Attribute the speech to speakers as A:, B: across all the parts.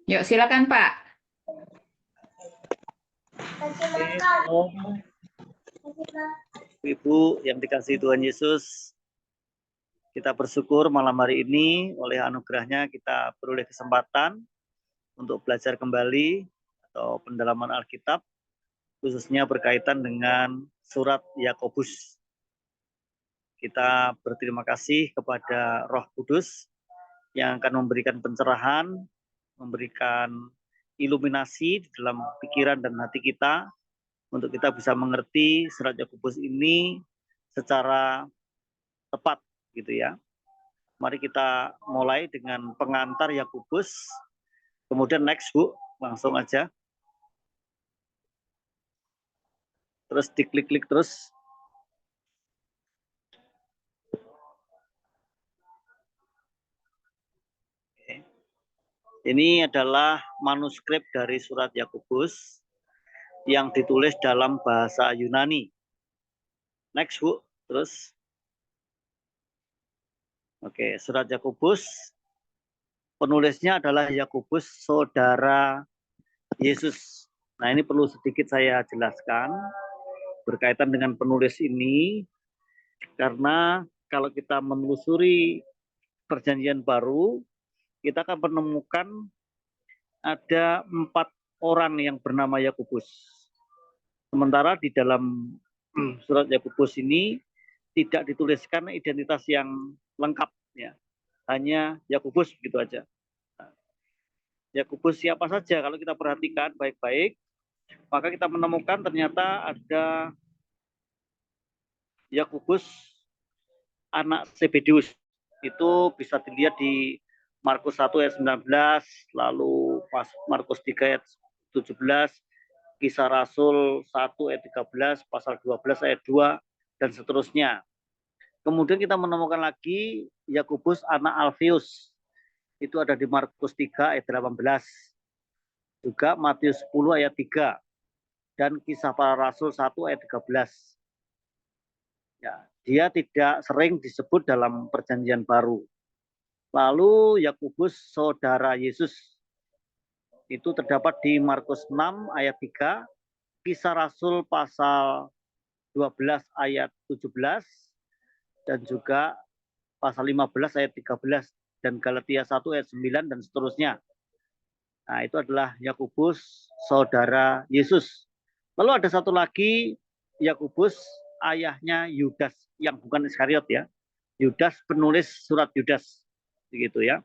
A: Yuk, silakan Pak.
B: Ibu yang dikasihi Tuhan Yesus, kita bersyukur malam hari ini oleh anugerahnya kita beroleh kesempatan untuk belajar kembali atau pendalaman Alkitab, khususnya berkaitan dengan surat Yakobus. Kita berterima kasih kepada Roh Kudus yang akan memberikan pencerahan, memberikan iluminasi di dalam pikiran dan hati kita untuk kita bisa mengerti surat Yakobus ini secara tepat gitu ya. Mari kita mulai dengan pengantar Yakobus. Kemudian next Bu, langsung aja. Terus diklik-klik terus. Ini adalah manuskrip dari surat Yakobus yang ditulis dalam bahasa Yunani. Next Bu, terus. Oke, surat Yakobus penulisnya adalah Yakobus saudara Yesus. Nah, ini perlu sedikit saya jelaskan berkaitan dengan penulis ini, karena kalau kita menelusuri Perjanjian Baru, kita akan menemukan ada 4 orang yang bernama Yakobus. Sementara di dalam surat Yakobus ini tidak dituliskan identitas yang lengkap, ya, hanya Yakobus begitu aja. Yakobus siapa saja? Kalau kita perhatikan baik-baik, maka kita menemukan ternyata ada Yakobus anak Zebedeus. Itu bisa dilihat di Markus 1 ayat 19, lalu Markus 3 ayat 17, Kisah Rasul 1 ayat 13, pasal 12 ayat 2, dan seterusnya. Kemudian kita menemukan lagi Yakobus anak Alfeus. Itu ada di Markus 3 ayat 18. Juga Matius 10 ayat 3. Dan Kisah Para Rasul 1 ayat 13. Ya, dia tidak sering disebut dalam Perjanjian Baru. Lalu Yakobus saudara Yesus itu terdapat di Markus 6 ayat 3, Kisah Rasul pasal 12 ayat 17, dan juga pasal 15 ayat 13, dan Galatia 1 ayat 9, dan seterusnya. Nah, itu adalah Yakobus saudara Yesus. Lalu ada satu lagi Yakobus ayahnya Yudas, yang bukan Iskariot ya. Yudas penulis surat Yudas, begitu ya.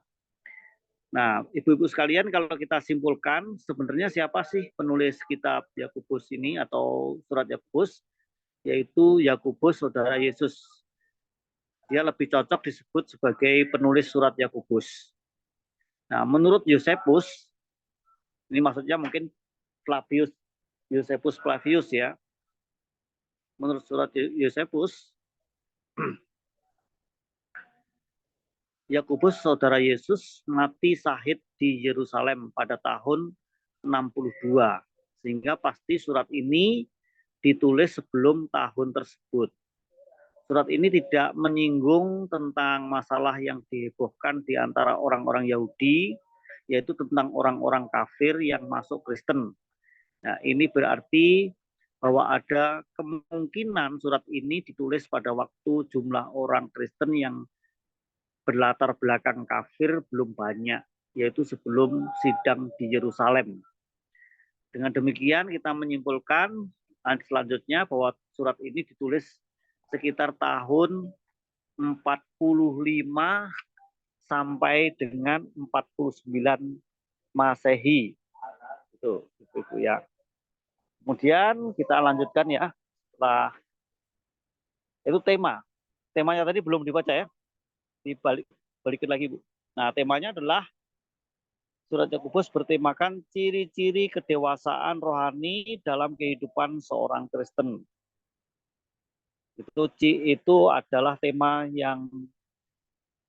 B: Nah, ibu-ibu sekalian, kalau kita simpulkan sebenarnya siapa sih penulis kitab Yakobus ini atau surat Yakobus? Yaitu Yakobus saudara Yesus. Dia lebih cocok disebut sebagai penulis surat Yakobus. Nah, menurut Yosefus, ini maksudnya mungkin Flavius, Yosefus Flavius ya. Menurut surat Yosefus, Yakobus saudara Yesus mati syahid di Yerusalem pada tahun 62. Sehingga pasti surat ini ditulis sebelum tahun tersebut. Surat ini tidak menyinggung tentang masalah yang dihebohkan di antara orang-orang Yahudi, yaitu tentang orang-orang kafir yang masuk Kristen. Nah, ini berarti bahwa ada kemungkinan surat ini ditulis pada waktu jumlah orang Kristen yang berlatar belakang kafir belum banyak, yaitu sebelum sidang di Yerusalem. Dengan demikian kita menyimpulkan selanjutnya bahwa surat ini ditulis sekitar tahun 45 sampai dengan 49 Masehi. Itu ya. Kemudian kita lanjutkan ya. Setelah itu temanya tadi belum dibaca ya. Balikin lagi Bu. Nah, temanya adalah surat Yakobus bertemakan ciri-ciri kedewasaan rohani dalam kehidupan seorang Kristen. Itu adalah tema yang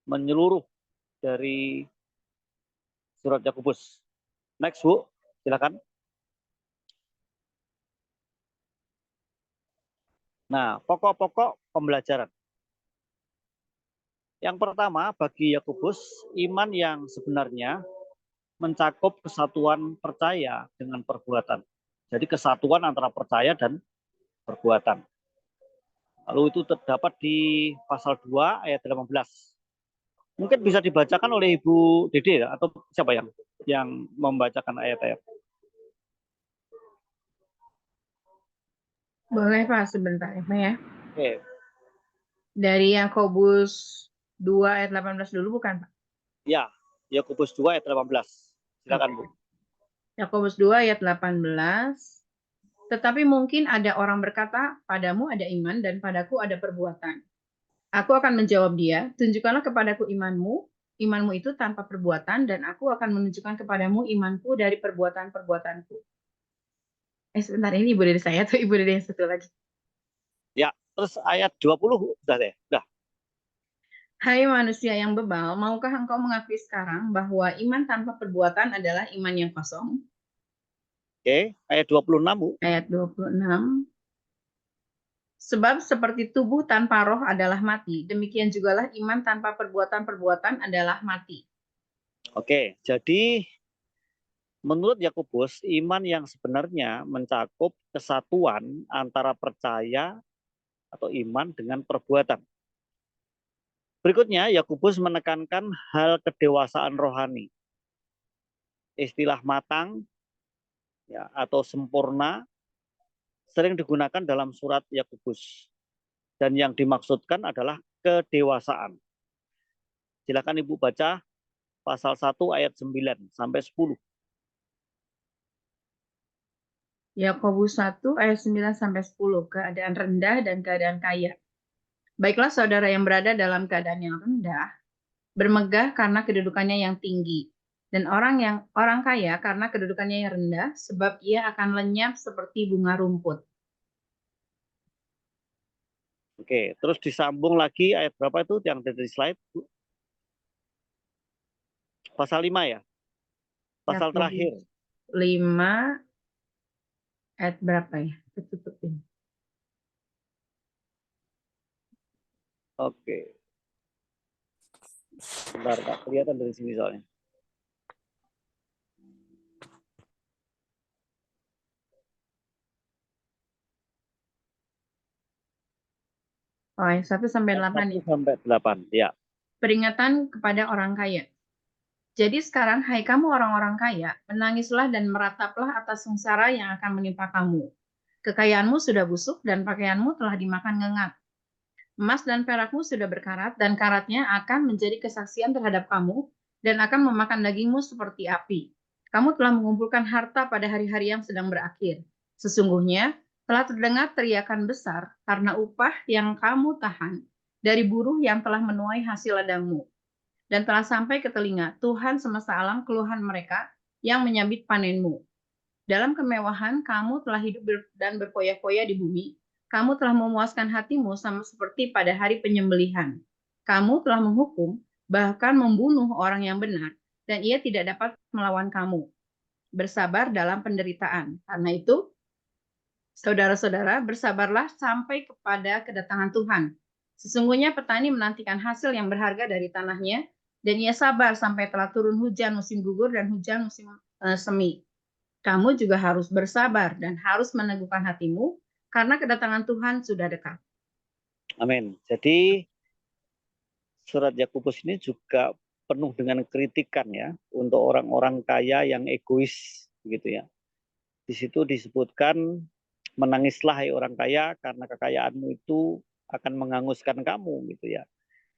B: menyeluruh dari surat Yakobus. Next Bu, silakan. Nah, pokok-pokok pembelajaran. Yang pertama, bagi Yakobus, iman yang sebenarnya mencakup kesatuan percaya dengan perbuatan. Jadi kesatuan antara percaya dan perbuatan. Lalu itu terdapat di pasal 2 ayat 18. Mungkin bisa dibacakan oleh Ibu Dede atau siapa yang membacakan ayat-ayat.
A: Boleh Pak sebentar ya Pak ya.
B: Oke.
A: Dari Yakobus 2 ayat 18 dulu bukan Pak?
B: Ya, Yakobus 2 ayat 18. Silakan Bu.
A: Yakobus 2 ayat 18. Tetapi mungkin ada orang berkata, padamu ada iman dan padaku ada perbuatan. Aku akan menjawab dia, tunjukkanlah kepadaku imanmu, imanmu itu tanpa perbuatan, dan aku akan menunjukkan kepadamu imanku dari perbuatan-perbuatanku. Sebentar, ini ibu dari saya atau ibu dari yang satu lagi?
B: Ya, terus ayat 20 sudah deh. Sudah.
A: Hai manusia yang bebal, maukah engkau mengakui sekarang bahwa iman tanpa perbuatan adalah iman yang kosong?
B: Oke, ayat 26 Bu.
A: Ayat 26. Sebab seperti tubuh tanpa roh adalah mati, demikian jugalah iman tanpa perbuatan-perbuatan adalah mati.
B: Oke, jadi menurut Yakobus, iman yang sebenarnya mencakup kesatuan antara percaya atau iman dengan perbuatan. Berikutnya, Yakobus menekankan hal kedewasaan rohani. Istilah matang ya, atau sempurna sering digunakan dalam surat Yakobus. Dan yang dimaksudkan adalah kedewasaan. Silakan Ibu baca pasal 1 ayat 9 sampai 10.
A: Yakobus 1 ayat 9 sampai 10, keadaan rendah dan keadaan kaya. Baiklah saudara yang berada dalam keadaan yang rendah, bermegah karena kedudukannya yang tinggi, dan orang kaya karena kedudukannya yang rendah, sebab ia akan lenyap seperti bunga rumput.
B: Oke, terus disambung lagi ayat berapa itu yang ada di slide? Pasal 5 ya? Pasal terakhir.
A: Yakobus 5 ayat berapa ya? Tutupin.
B: Oke. Bentar, tak kelihatan dari sini soalnya.
A: Oh, ayat 1 sampai 8
B: 1
A: ya.
B: sampai 8, ya.
A: Peringatan kepada orang kaya. Jadi sekarang, hai kamu orang-orang kaya, menangislah dan merataplah atas sengsara yang akan menimpa kamu. Kekayaanmu sudah busuk dan pakaianmu telah dimakan ngengat. Emas dan perakmu sudah berkarat dan karatnya akan menjadi kesaksian terhadap kamu dan akan memakan dagingmu seperti api. Kamu telah mengumpulkan harta pada hari-hari yang sedang berakhir. Sesungguhnya telah terdengar teriakan besar karena upah yang kamu tahan dari buruh yang telah menuai hasil ladangmu. Dan telah sampai ke telinga Tuhan semesta alam keluhan mereka yang menyambit panenmu. Dalam kemewahan kamu telah hidup dan berfoya-foya di bumi. Kamu telah memuaskan hatimu sama seperti pada hari penyembelihan. Kamu telah menghukum, bahkan membunuh orang yang benar, dan ia tidak dapat melawan kamu. Bersabar dalam penderitaan. Karena itu, saudara-saudara, bersabarlah sampai kepada kedatangan Tuhan. Sesungguhnya petani menantikan hasil yang berharga dari tanahnya, dan ia sabar sampai telah turun hujan musim gugur dan hujan musim semi. Kamu juga harus bersabar dan harus meneguhkan hatimu, karena kedatangan Tuhan sudah dekat.
B: Amin. Jadi surat Yakobus ini juga penuh dengan kritikan ya untuk orang-orang kaya yang egois gitu ya. Di situ disebutkan menangislah hai orang kaya karena kekayaanmu itu akan menghanguskan kamu gitu ya.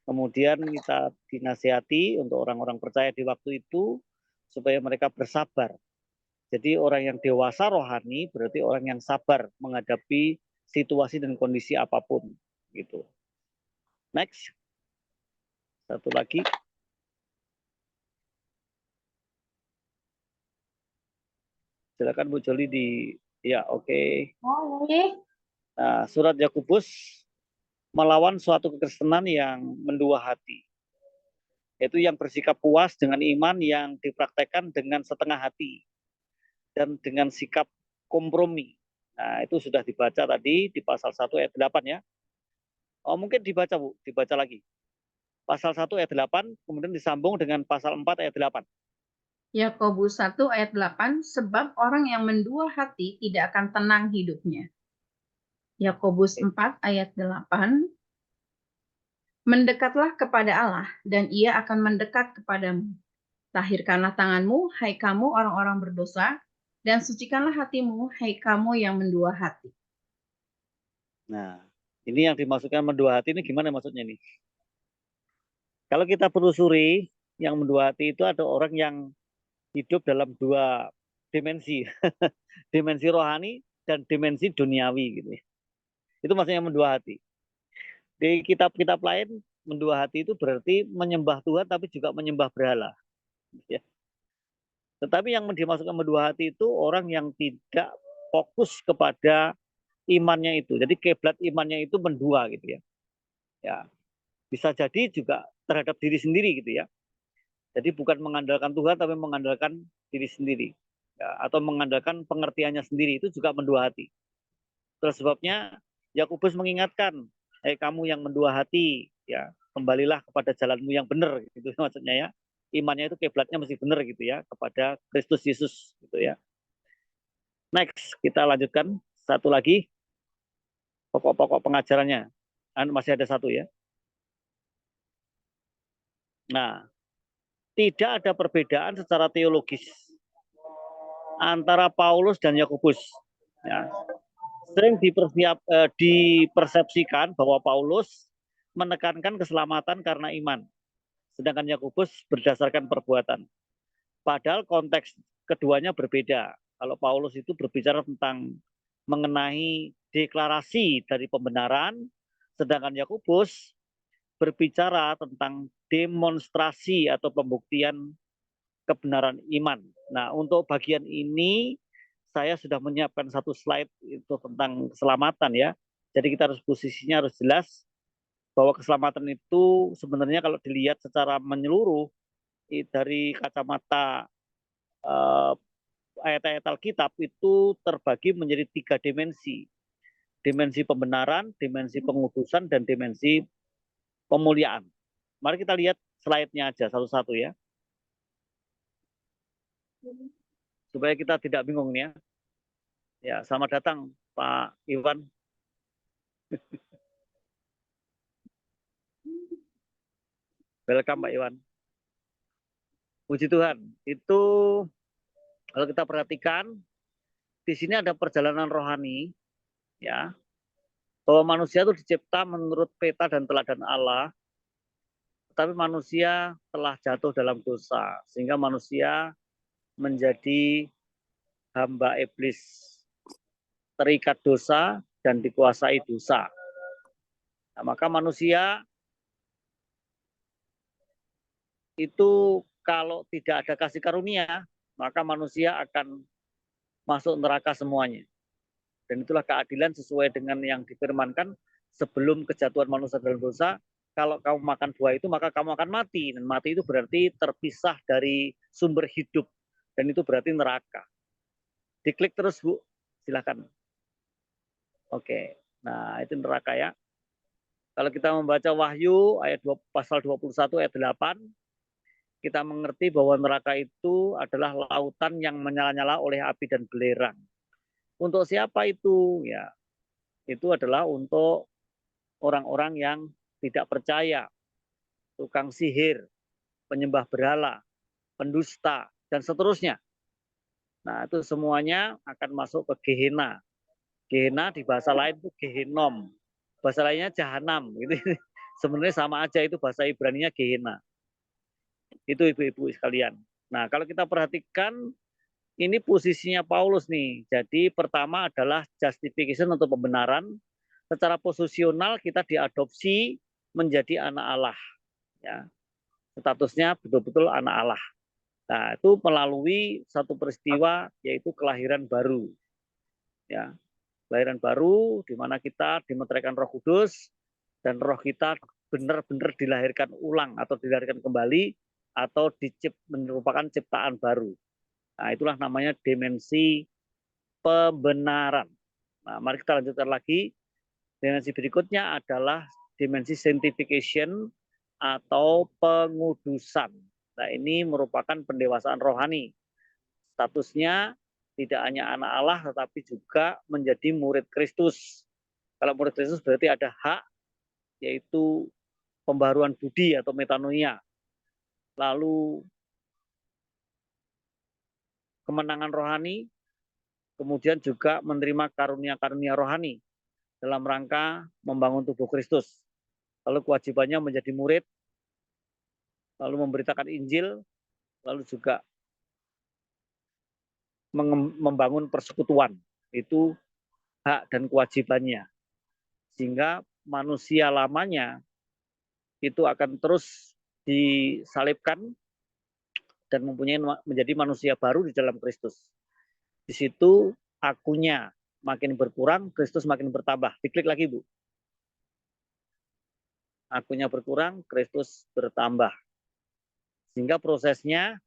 B: Kemudian kita dinasihati untuk orang-orang percaya di waktu itu supaya mereka bersabar. Jadi orang yang dewasa rohani berarti orang yang sabar menghadapi situasi dan kondisi apapun gitu. Next. Satu lagi. Silakan Bu Joli di ya oke. Nah, surat Yakobus melawan suatu kekristenan yang mendua hati. Yaitu yang bersikap puas dengan iman yang dipraktekkan dengan setengah hati dan dengan sikap kompromi. Nah, itu sudah dibaca tadi di pasal 1 ayat 8 ya. Oh, mungkin dibaca Bu, dibaca lagi. pasal 1 ayat 8, kemudian disambung dengan pasal 4 ayat 8.
A: Yakobus 1 ayat 8, sebab orang yang mendua hati tidak akan tenang hidupnya. Yakobus 4 ayat 8, mendekatlah kepada Allah, dan Ia akan mendekat kepadamu. Tahirkanlah tanganmu, hai kamu orang-orang berdosa, dan sucikanlah hatimu, hai kamu yang mendua hati.
B: Nah, ini yang dimasukkan mendua hati ini gimana maksudnya nih? Kalau kita telusuri, yang mendua hati itu ada orang yang hidup dalam dua dimensi. Dimensi rohani dan dimensi duniawi gitu ya. Itu maksudnya mendua hati. Di kitab-kitab lain, mendua hati itu berarti menyembah Tuhan tapi juga menyembah berhala. Ya. Tetapi yang dimasukkan mendua hati itu orang yang tidak fokus kepada imannya itu. Jadi kiblat imannya itu mendua gitu ya. Ya, bisa jadi juga terhadap diri sendiri gitu ya. Jadi bukan mengandalkan Tuhan tapi mengandalkan diri sendiri. Ya, atau mengandalkan pengertiannya sendiri, itu juga mendua hati. Terus sebabnya Yakobus mengingatkan, kamu yang mendua hati, ya kembalilah kepada jalanmu yang benar, gitu maksudnya ya. Imannya itu kiblatnya mesti benar gitu ya, kepada Kristus Yesus gitu ya. Next, kita lanjutkan satu lagi pokok-pokok pengajarannya. Masih ada satu ya. Nah, tidak ada perbedaan secara teologis antara Paulus dan Yakobus. Ya. Sering dipersepsikan bahwa Paulus menekankan keselamatan karena iman, sedangkan Yakobus berdasarkan perbuatan. Padahal konteks keduanya berbeda. Kalau Paulus itu berbicara tentang mengenai deklarasi dari pembenaran, sedangkan Yakobus berbicara tentang demonstrasi atau pembuktian kebenaran iman. Nah, untuk bagian ini saya sudah menyiapkan satu slide itu tentang keselamatan ya. Jadi kita harus posisinya harus jelas bahwa keselamatan itu sebenarnya kalau dilihat secara menyeluruh dari kacamata ayat-ayat Alkitab itu terbagi menjadi 3 dimensi. Dimensi pembenaran, dimensi pengudusan, dan dimensi pemuliaan. Mari kita lihat slide-nya aja satu-satu ya. Supaya kita tidak bingung ya. Ya, selamat datang Pak Iwan. Welcome Pak Iwan. Puji Tuhan. Itu kalau kita perhatikan di sini ada perjalanan rohani ya. Bahwa manusia itu dicipta menurut peta dan teladan Allah, tetapi manusia telah jatuh dalam dosa sehingga manusia menjadi hamba iblis, terikat dosa dan dikuasai dosa. Nah, maka manusia itu kalau tidak ada kasih karunia, maka manusia akan masuk neraka semuanya. Dan itulah keadilan sesuai dengan yang difirmankan, sebelum kejatuhan manusia dalam dosa, kalau kamu makan buah itu maka kamu akan mati. Dan mati itu berarti terpisah dari sumber hidup. Dan itu berarti neraka. Diklik terus Bu, silakan. Oke, nah itu neraka ya. Kalau kita membaca Wahyu ayat 2, pasal 21 ayat 8, kita mengerti bahwa neraka itu adalah lautan yang menyala-nyala oleh api dan belerang. Untuk siapa itu? Ya, itu adalah untuk orang-orang yang tidak percaya, tukang sihir, penyembah berhala, pendusta, dan seterusnya. Nah, itu semuanya akan masuk ke Gehenna. Gehenna di bahasa lain itu Gehenom. Bahasa lainnya Jahanam. Gitu. Sebenarnya sama aja, itu bahasa Ibrani-nya Gehenna. Itu ibu-ibu sekalian. Nah, kalau kita perhatikan, ini posisinya Paulus nih. Jadi pertama adalah justification untuk pembenaran. Secara posisional kita diadopsi menjadi anak Allah. Ya. Statusnya betul-betul anak Allah. Nah, itu melalui satu peristiwa yaitu kelahiran baru. Ya. Kelahiran baru di mana kita dimeteraikan Roh Kudus dan roh kita benar-benar dilahirkan ulang atau dilahirkan kembali atau merupakan ciptaan baru. Nah, itulah namanya dimensi pembenaran. Nah, mari kita lanjutkan lagi. Dimensi berikutnya adalah dimensi sanctification atau pengudusan. Nah, ini merupakan pendewasaan rohani. Statusnya tidak hanya anak Allah, tetapi juga menjadi murid Kristus. Kalau murid Kristus berarti ada hak, yaitu pembaruan budi atau metanoia. Lalu kemenangan rohani, kemudian juga menerima karunia-karunia rohani dalam rangka membangun tubuh Kristus. Lalu kewajibannya menjadi murid, lalu memberitakan Injil, lalu juga membangun persekutuan. Itu hak dan kewajibannya. Sehingga manusia lamanya itu akan terus disalibkan dan menjadi manusia baru di dalam Kristus. Di situ akunya makin berkurang, Kristus makin bertambah. Diklik lagi, Bu. Akunya berkurang, Kristus bertambah. Sehingga prosesnya,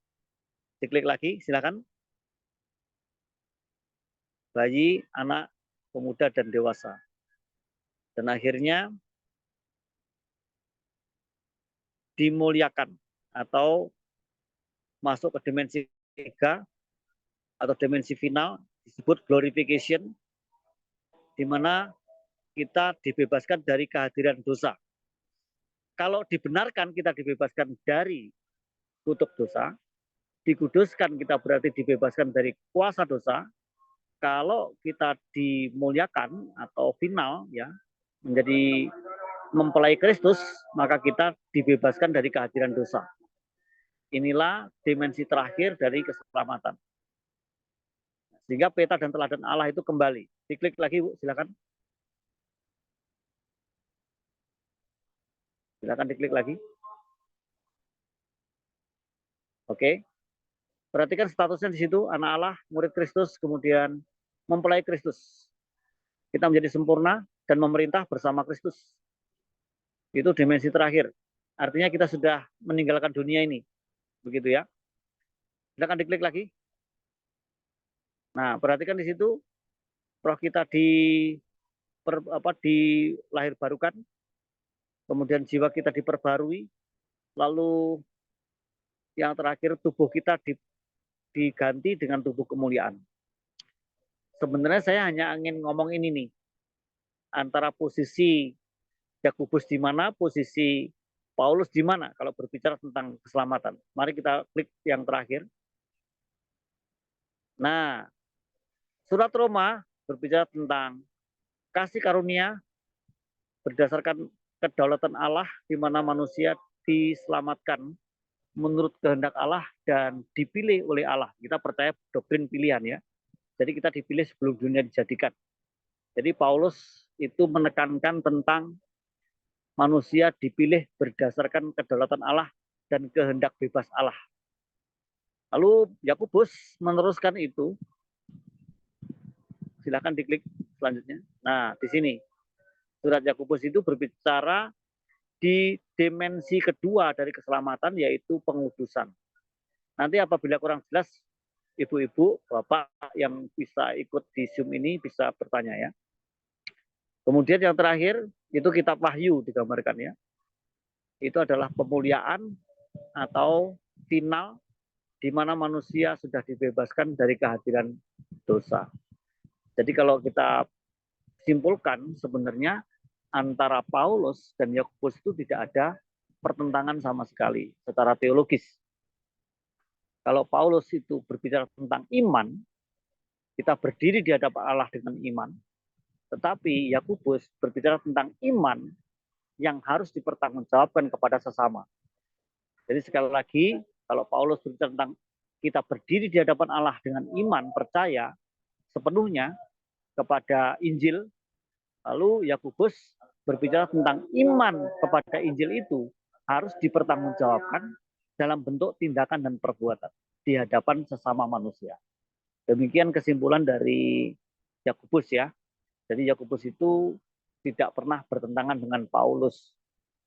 B: diklik lagi, silakan. Bayi, anak, pemuda, dan dewasa. Dan akhirnya dimuliakan atau masuk ke dimensi 3 atau dimensi final disebut glorification, di mana kita dibebaskan dari kehadiran dosa. Kalau dibenarkan kita dibebaskan dari kutuk dosa, dikuduskan kita berarti dibebaskan dari kuasa dosa. Kalau kita dimuliakan atau final ya menjadi mempelai Kristus, maka kita dibebaskan dari kehadiran dosa. Inilah dimensi terakhir dari keselamatan. Sehingga peta dan teladan Allah itu kembali. Diklik lagi, Bu, silakan. Silakan diklik lagi. Oke. Perhatikan statusnya di situ, anak Allah, murid Kristus, kemudian mempelai Kristus. Kita menjadi sempurna dan memerintah bersama Kristus. Itu dimensi terakhir. Artinya kita sudah meninggalkan dunia ini. Begitu ya. Silakan diklik lagi. Nah, perhatikan di situ, roh kita dilahirbarukan, kemudian jiwa kita diperbarui, lalu yang terakhir tubuh kita diganti dengan tubuh kemuliaan. Sebenarnya saya hanya ingin ngomong ini nih, antara posisi Yakobus di mana, posisi Paulus di mana kalau berbicara tentang keselamatan. Mari kita klik yang terakhir. Nah, surat Roma berbicara tentang kasih karunia berdasarkan kedaulatan Allah, di mana manusia diselamatkan menurut kehendak Allah dan dipilih oleh Allah. Kita percaya doktrin pilihan ya. Jadi kita dipilih sebelum dunia dijadikan. Jadi Paulus itu menekankan tentang manusia dipilih berdasarkan kedaulatan Allah dan kehendak bebas Allah. Lalu Yakobus meneruskan itu. Silakan diklik selanjutnya. Nah, di sini surat Yakobus itu berbicara di dimensi kedua dari keselamatan, yaitu pengudusan. Nanti apabila kurang jelas, ibu-ibu, bapak yang bisa ikut di Zoom ini bisa bertanya ya. Kemudian yang terakhir itu kitab Wahyu digambarkan ya. Itu adalah pemuliaan atau final di mana manusia sudah dibebaskan dari kehadiran dosa. Jadi kalau kita simpulkan sebenarnya antara Paulus dan Yakobus itu tidak ada pertentangan sama sekali secara teologis. Kalau Paulus itu berbicara tentang iman, kita berdiri di hadapan Allah dengan iman. Tetapi Yakobus berbicara tentang iman yang harus dipertanggungjawabkan kepada sesama. Jadi sekali lagi, kalau Paulus berbicara tentang kita berdiri di hadapan Allah dengan iman, percaya sepenuhnya kepada Injil, lalu Yakobus berbicara tentang iman kepada Injil itu harus dipertanggungjawabkan dalam bentuk tindakan dan perbuatan di hadapan sesama manusia. Demikian kesimpulan dari Yakobus ya. Jadi Yakobus itu tidak pernah bertentangan dengan Paulus.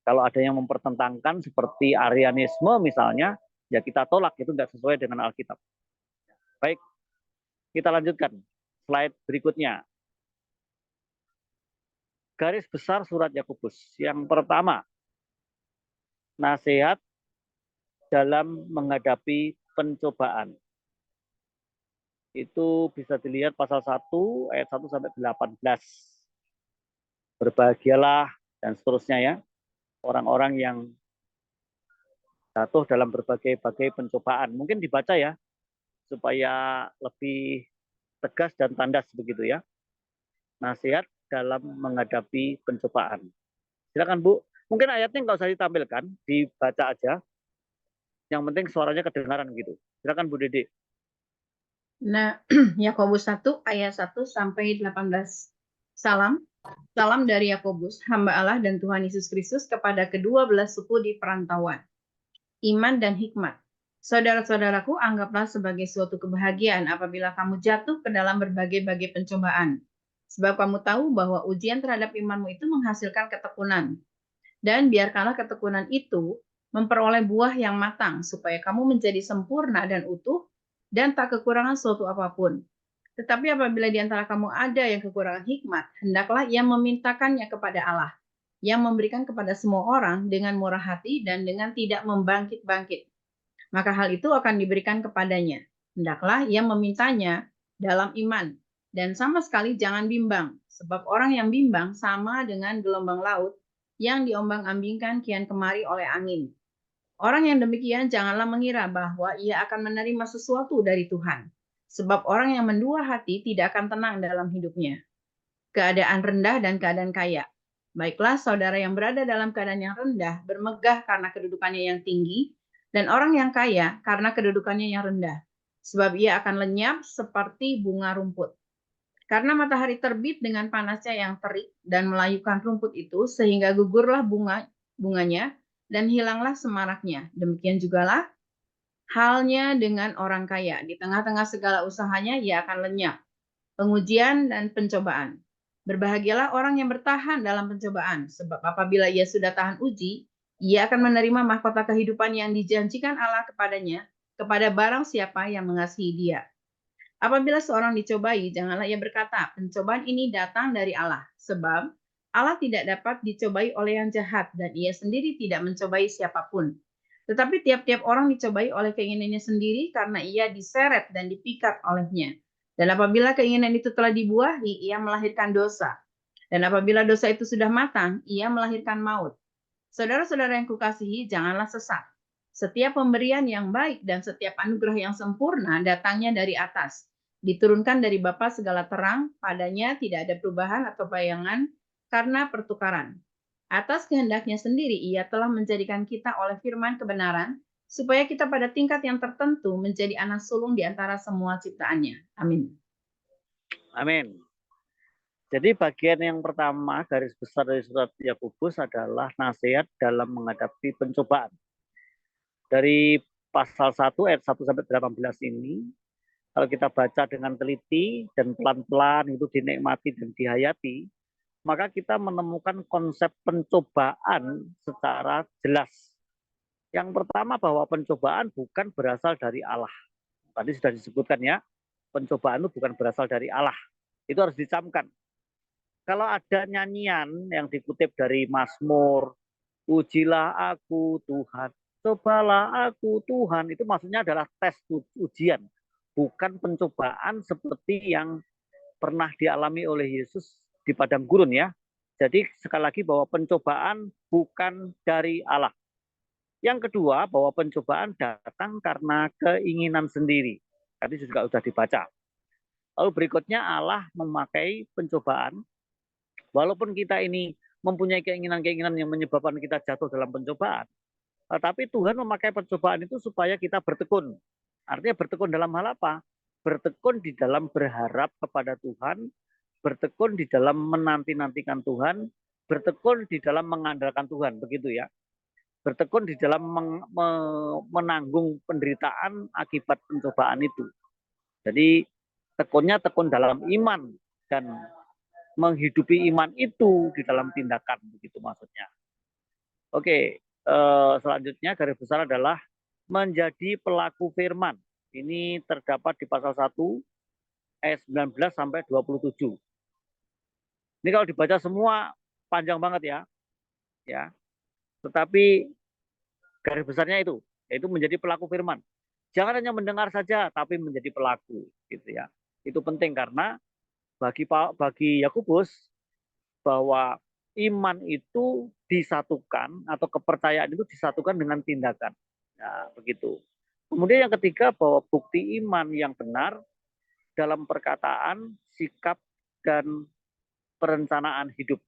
B: Kalau ada yang mempertentangkan seperti Arianisme misalnya, ya kita tolak, itu tidak sesuai dengan Alkitab. Baik, kita lanjutkan. Slide berikutnya. Garis besar surat Yakobus. Yang pertama, nasihat dalam menghadapi pencobaan. Itu bisa dilihat pasal 1 ayat 1 sampai 18. Berbahagialah dan seterusnya ya, orang-orang yang jatuh dalam berbagai-bagai pencobaan. Mungkin dibaca ya, supaya lebih tegas dan tandas begitu ya. Nasihat dalam menghadapi pencobaan. Silakan Bu. Mungkin ayatnya nggak usah ditampilkan, dibaca aja. Yang penting suaranya kedengaran gitu. Silakan Bu Dede.
A: Nah, Yakobus 1 ayat 1 sampai 18. Salam, salam dari Yakobus, hamba Allah dan Tuhan Yesus Kristus kepada kedua belas suku di perantauan. Iman dan hikmat. Saudara-saudaraku, anggaplah sebagai suatu kebahagiaan apabila kamu jatuh ke dalam berbagai-bagai pencobaan. Sebab kamu tahu bahwa ujian terhadap imanmu itu menghasilkan ketekunan. Dan biarkanlah ketekunan itu memperoleh buah yang matang, supaya kamu menjadi sempurna dan utuh, dan tak kekurangan suatu apapun. Tetapi apabila di antara kamu ada yang kekurangan hikmat, hendaklah ia memintakannya kepada Allah, yang memberikan kepada semua orang dengan murah hati dan dengan tidak membangkit-bangkit. Maka hal itu akan diberikan kepadanya. Hendaklah ia memintanya dalam iman, dan sama sekali jangan bimbang, sebab orang yang bimbang sama dengan gelombang laut yang diombang-ambingkan kian kemari oleh angin. Orang yang demikian janganlah mengira bahwa ia akan menerima sesuatu dari Tuhan, sebab orang yang mendua hati tidak akan tenang dalam hidupnya. Keadaan rendah dan keadaan kaya. Baiklah, saudara yang berada dalam keadaan yang rendah bermegah karena kedudukannya yang tinggi, dan orang yang kaya karena kedudukannya yang rendah, sebab ia akan lenyap seperti bunga rumput. Karena matahari terbit dengan panasnya yang terik dan melayukan rumput itu, sehingga gugurlah bunganya dan hilanglah semaraknya. Demikian jugalah halnya dengan orang kaya. Di tengah-tengah segala usahanya, ia akan lenyap. Pengujian dan pencobaan. Berbahagialah orang yang bertahan dalam pencobaan, sebab apabila ia sudah tahan uji, ia akan menerima mahkota kehidupan yang dijanjikan Allah kepadanya, kepada barang siapa yang mengasihi dia. Apabila seorang dicobai, janganlah ia berkata, pencobaan ini datang dari Allah, sebab Allah tidak dapat dicobai oleh yang jahat, dan ia sendiri tidak mencobai siapapun. Tetapi tiap-tiap orang dicobai oleh keinginannya sendiri karena ia diseret dan dipikat olehnya. Dan apabila keinginan itu telah dibuahi, ia melahirkan dosa. Dan apabila dosa itu sudah matang, ia melahirkan maut. Saudara-saudara yang kukasihi, janganlah sesat. Setiap pemberian yang baik dan setiap anugerah yang sempurna datangnya dari atas, diturunkan dari Bapa segala terang, padanya tidak ada perubahan atau bayangan karena pertukaran. Atas kehendaknya sendiri, ia telah menjadikan kita oleh firman kebenaran, supaya kita pada tingkat yang tertentu menjadi anak sulung di antara semua ciptaannya. Amin.
B: Amin. Jadi bagian yang pertama garis besar dari surat Yakobus adalah nasihat dalam menghadapi pencobaan. Dari pasal 1 ayat 1 sampai 18 ini, kalau kita baca dengan teliti dan pelan-pelan itu dinikmati dan dihayati, maka kita menemukan konsep pencobaan secara jelas. Yang pertama bahwa pencobaan bukan berasal dari Allah. Tadi sudah disebutkan ya, pencobaan itu bukan berasal dari Allah. Itu harus dicamkan. Kalau ada nyanyian yang dikutip dari Mazmur, ujilah aku Tuhan, cobalah aku Tuhan, itu maksudnya adalah tes ujian, bukan pencobaan seperti yang pernah dialami oleh Yesus di padang gurun ya. Jadi sekali lagi bahwa pencobaan bukan dari Allah. Yang kedua bahwa pencobaan datang karena keinginan sendiri. Tadi juga sudah dibaca. Lalu berikutnya Allah memakai pencobaan. Walaupun kita ini mempunyai keinginan-keinginan yang menyebabkan kita jatuh dalam pencobaan, tapi Tuhan memakai pencobaan itu supaya kita bertekun. Artinya bertekun dalam hal apa? Bertekun di dalam berharap kepada Tuhan, bertekun di dalam menanti-nantikan Tuhan, bertekun di dalam mengandalkan Tuhan, begitu ya. Bertekun di dalam menanggung penderitaan akibat pencobaan itu. Jadi tekunnya tekun dalam iman dan menghidupi iman itu di dalam tindakan, begitu maksudnya. Oke, selanjutnya garis besar adalah menjadi pelaku firman. Ini terdapat di pasal 1 ayat 19 sampai 27. Ini kalau dibaca semua panjang banget ya. Ya. Tetapi Garis besarnya itu, yaitu menjadi pelaku firman. Jangan hanya mendengar saja, tapi menjadi pelaku, gitu ya. Itu penting karena bagi Yakobus bahwa iman itu disatukan atau kepercayaan itu disatukan dengan tindakan. Nah, begitu. Kemudian yang ketiga bahwa bukti iman yang benar dalam perkataan, sikap, dan perencanaan hidup.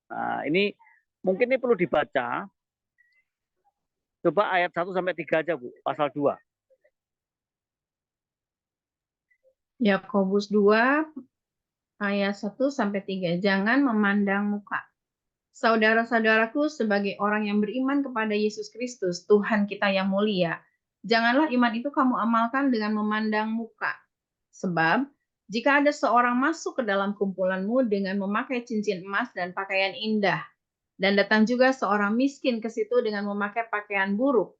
B: Nah, ini mungkin ini perlu dibaca. Coba ayat 1 sampai 3 aja, Bu, pasal 2.
A: Yakobus 2 ayat 1 sampai 3. Jangan memandang muka. Saudara-saudaraku, sebagai orang yang beriman kepada Yesus Kristus, Tuhan kita yang mulia, janganlah iman itu kamu amalkan dengan memandang muka. Sebab, jika ada seorang masuk ke dalam kumpulanmu dengan memakai cincin emas dan pakaian indah, dan datang juga seorang miskin ke situ dengan memakai pakaian buruk,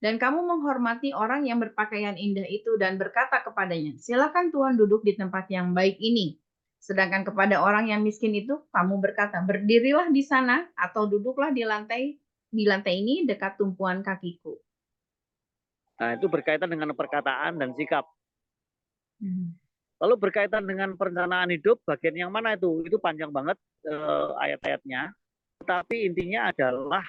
A: dan kamu menghormati orang yang berpakaian indah itu dan berkata kepadanya, silakan Tuhan duduk di tempat yang baik ini. Sedangkan kepada orang yang miskin itu, kamu berkata, berdirilah di sana atau duduklah di lantai ini dekat tumpuan kakiku.
B: Nah, itu berkaitan dengan perkataan dan sikap. Lalu berkaitan dengan perencanaan hidup, bagian yang mana itu? Itu panjang banget ayat-ayatnya. Tetapi intinya adalah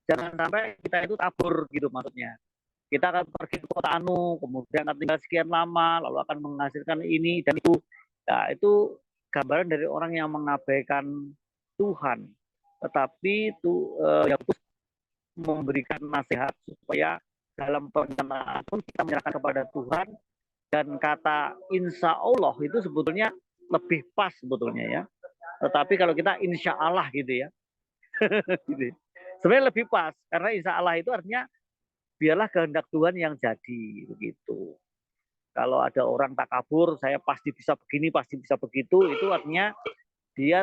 B: jangan sampai kita itu tabur gitu maksudnya. Kita akan pergi ke kota anu, kemudian akan tinggal sekian lama, lalu akan menghasilkan ini dan itu. Nah, itu gambaran dari orang yang mengabaikan Tuhan. Tetapi itu yang memberikan nasihat supaya dalam perencanaan pun kita menyerahkan kepada Tuhan, dan kata insya Allah itu sebetulnya lebih pas sebetulnya ya. Tetapi kalau kita insya Allah gitu ya, gitu. Sebenarnya lebih pas karena insya Allah itu artinya biarlah kehendak Tuhan yang jadi begitu. Kalau ada orang takabur, saya pasti bisa begini, pasti bisa begitu, itu artinya dia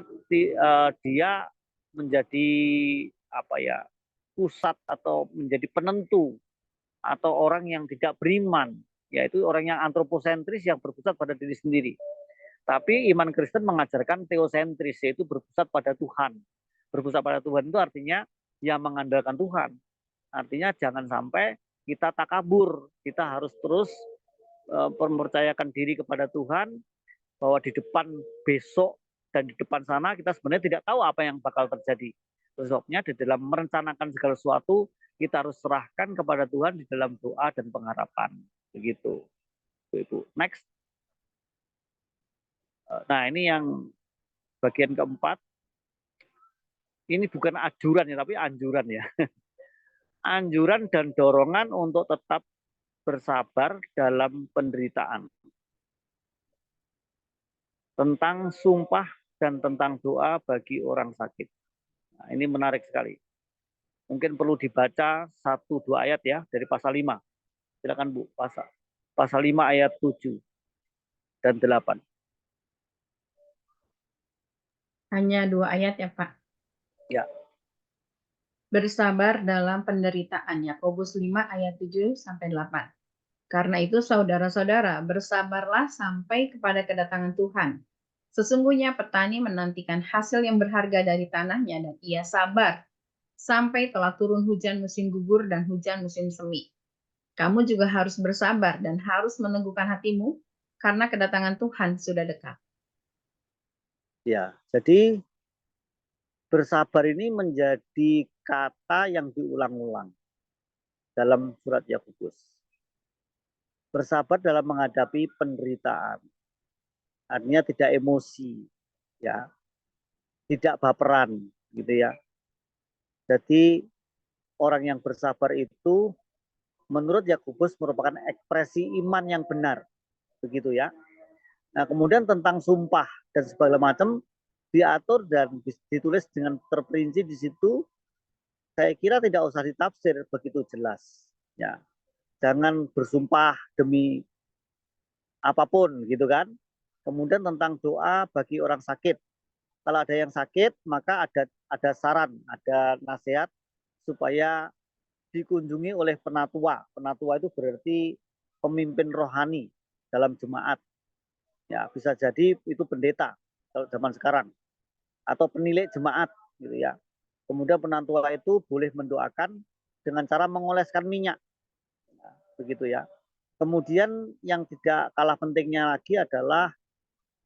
B: menjadi apa ya, pusat atau menjadi penentu atau orang yang tidak beriman, yaitu orang yang antroposentris yang berpusat pada diri sendiri. Tapi iman Kristen mengajarkan teosentris, yaitu berpusat pada Tuhan. Berpusat pada Tuhan itu artinya yang mengandalkan Tuhan. Artinya jangan sampai kita takabur, kita harus terus mempercayakan diri kepada Tuhan, bahwa di depan besok dan di depan sana kita sebenarnya tidak tahu apa yang bakal terjadi. Sebabnya di dalam merencanakan segala sesuatu kita harus serahkan kepada Tuhan di dalam doa dan pengharapan. Begitu, Ibu. Next. Nah, ini yang bagian keempat. Ini bukan anjuran ya, tapi anjuran ya. Anjuran dan dorongan untuk tetap bersabar dalam penderitaan. Tentang sumpah dan tentang doa bagi orang sakit. Nah, ini menarik sekali. Mungkin perlu dibaca 1-2 ayat ya dari pasal 5. Silakan Bu, pasal 5 ayat 7 dan 8.
A: Hanya 2 ayat ya Pak.
B: Ya.
A: Bersabar dalam penderitaan, Yakobus 5 ayat 7 sampai 8. Karena itu saudara-saudara, bersabarlah sampai kepada kedatangan Tuhan. Sesungguhnya petani menantikan hasil yang berharga dari tanahnya dan ia sabar sampai telah turun hujan musim gugur dan hujan musim semi. Kamu juga harus bersabar dan harus meneguhkan hatimu karena kedatangan Tuhan sudah dekat.
B: Ya, jadi bersabar ini menjadi kata yang diulang-ulang dalam surat Yakobus. Bersabar dalam menghadapi penderitaan. Artinya tidak emosi, ya. Tidak baperan, gitu ya. Jadi orang yang bersabar itu menurut Yakobus merupakan ekspresi iman yang benar, begitu ya. Nah, kemudian tentang sumpah dan segala macam diatur dan ditulis dengan terperinci di situ. Saya kira tidak usah ditafsir, begitu jelas. Ya, jangan bersumpah demi apapun, gitu kan. Kemudian tentang doa bagi orang sakit. Kalau ada yang sakit, maka ada saran, ada nasihat supaya dikunjungi oleh penatua. Penatua itu berarti pemimpin rohani dalam jemaat. Ya, bisa jadi itu pendeta kalau zaman sekarang atau penilik jemaat gitu ya. Kemudian penatua itu boleh mendoakan dengan cara mengoleskan minyak. Nah, begitu ya. Kemudian yang tidak kalah pentingnya lagi adalah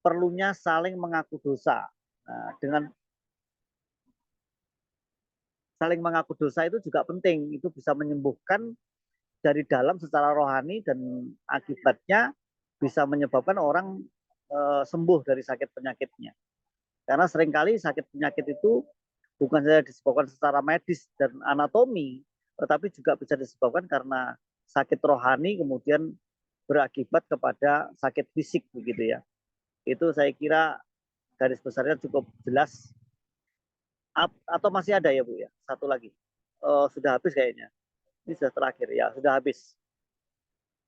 B: perlunya saling mengaku dosa. Nah, dengan saling mengaku dosa itu juga penting. Itu bisa menyembuhkan dari dalam secara rohani dan akibatnya bisa menyebabkan orang sembuh dari sakit penyakitnya. Karena seringkali sakit penyakit itu bukan saja disebabkan secara medis dan anatomi, tetapi juga bisa disebabkan karena sakit rohani kemudian berakibat kepada sakit fisik begitu ya. Itu saya kira garis besarnya cukup jelas. Atau masih ada ya Bu ya? Satu lagi. Sudah habis kayaknya. Ini sudah terakhir ya, sudah habis.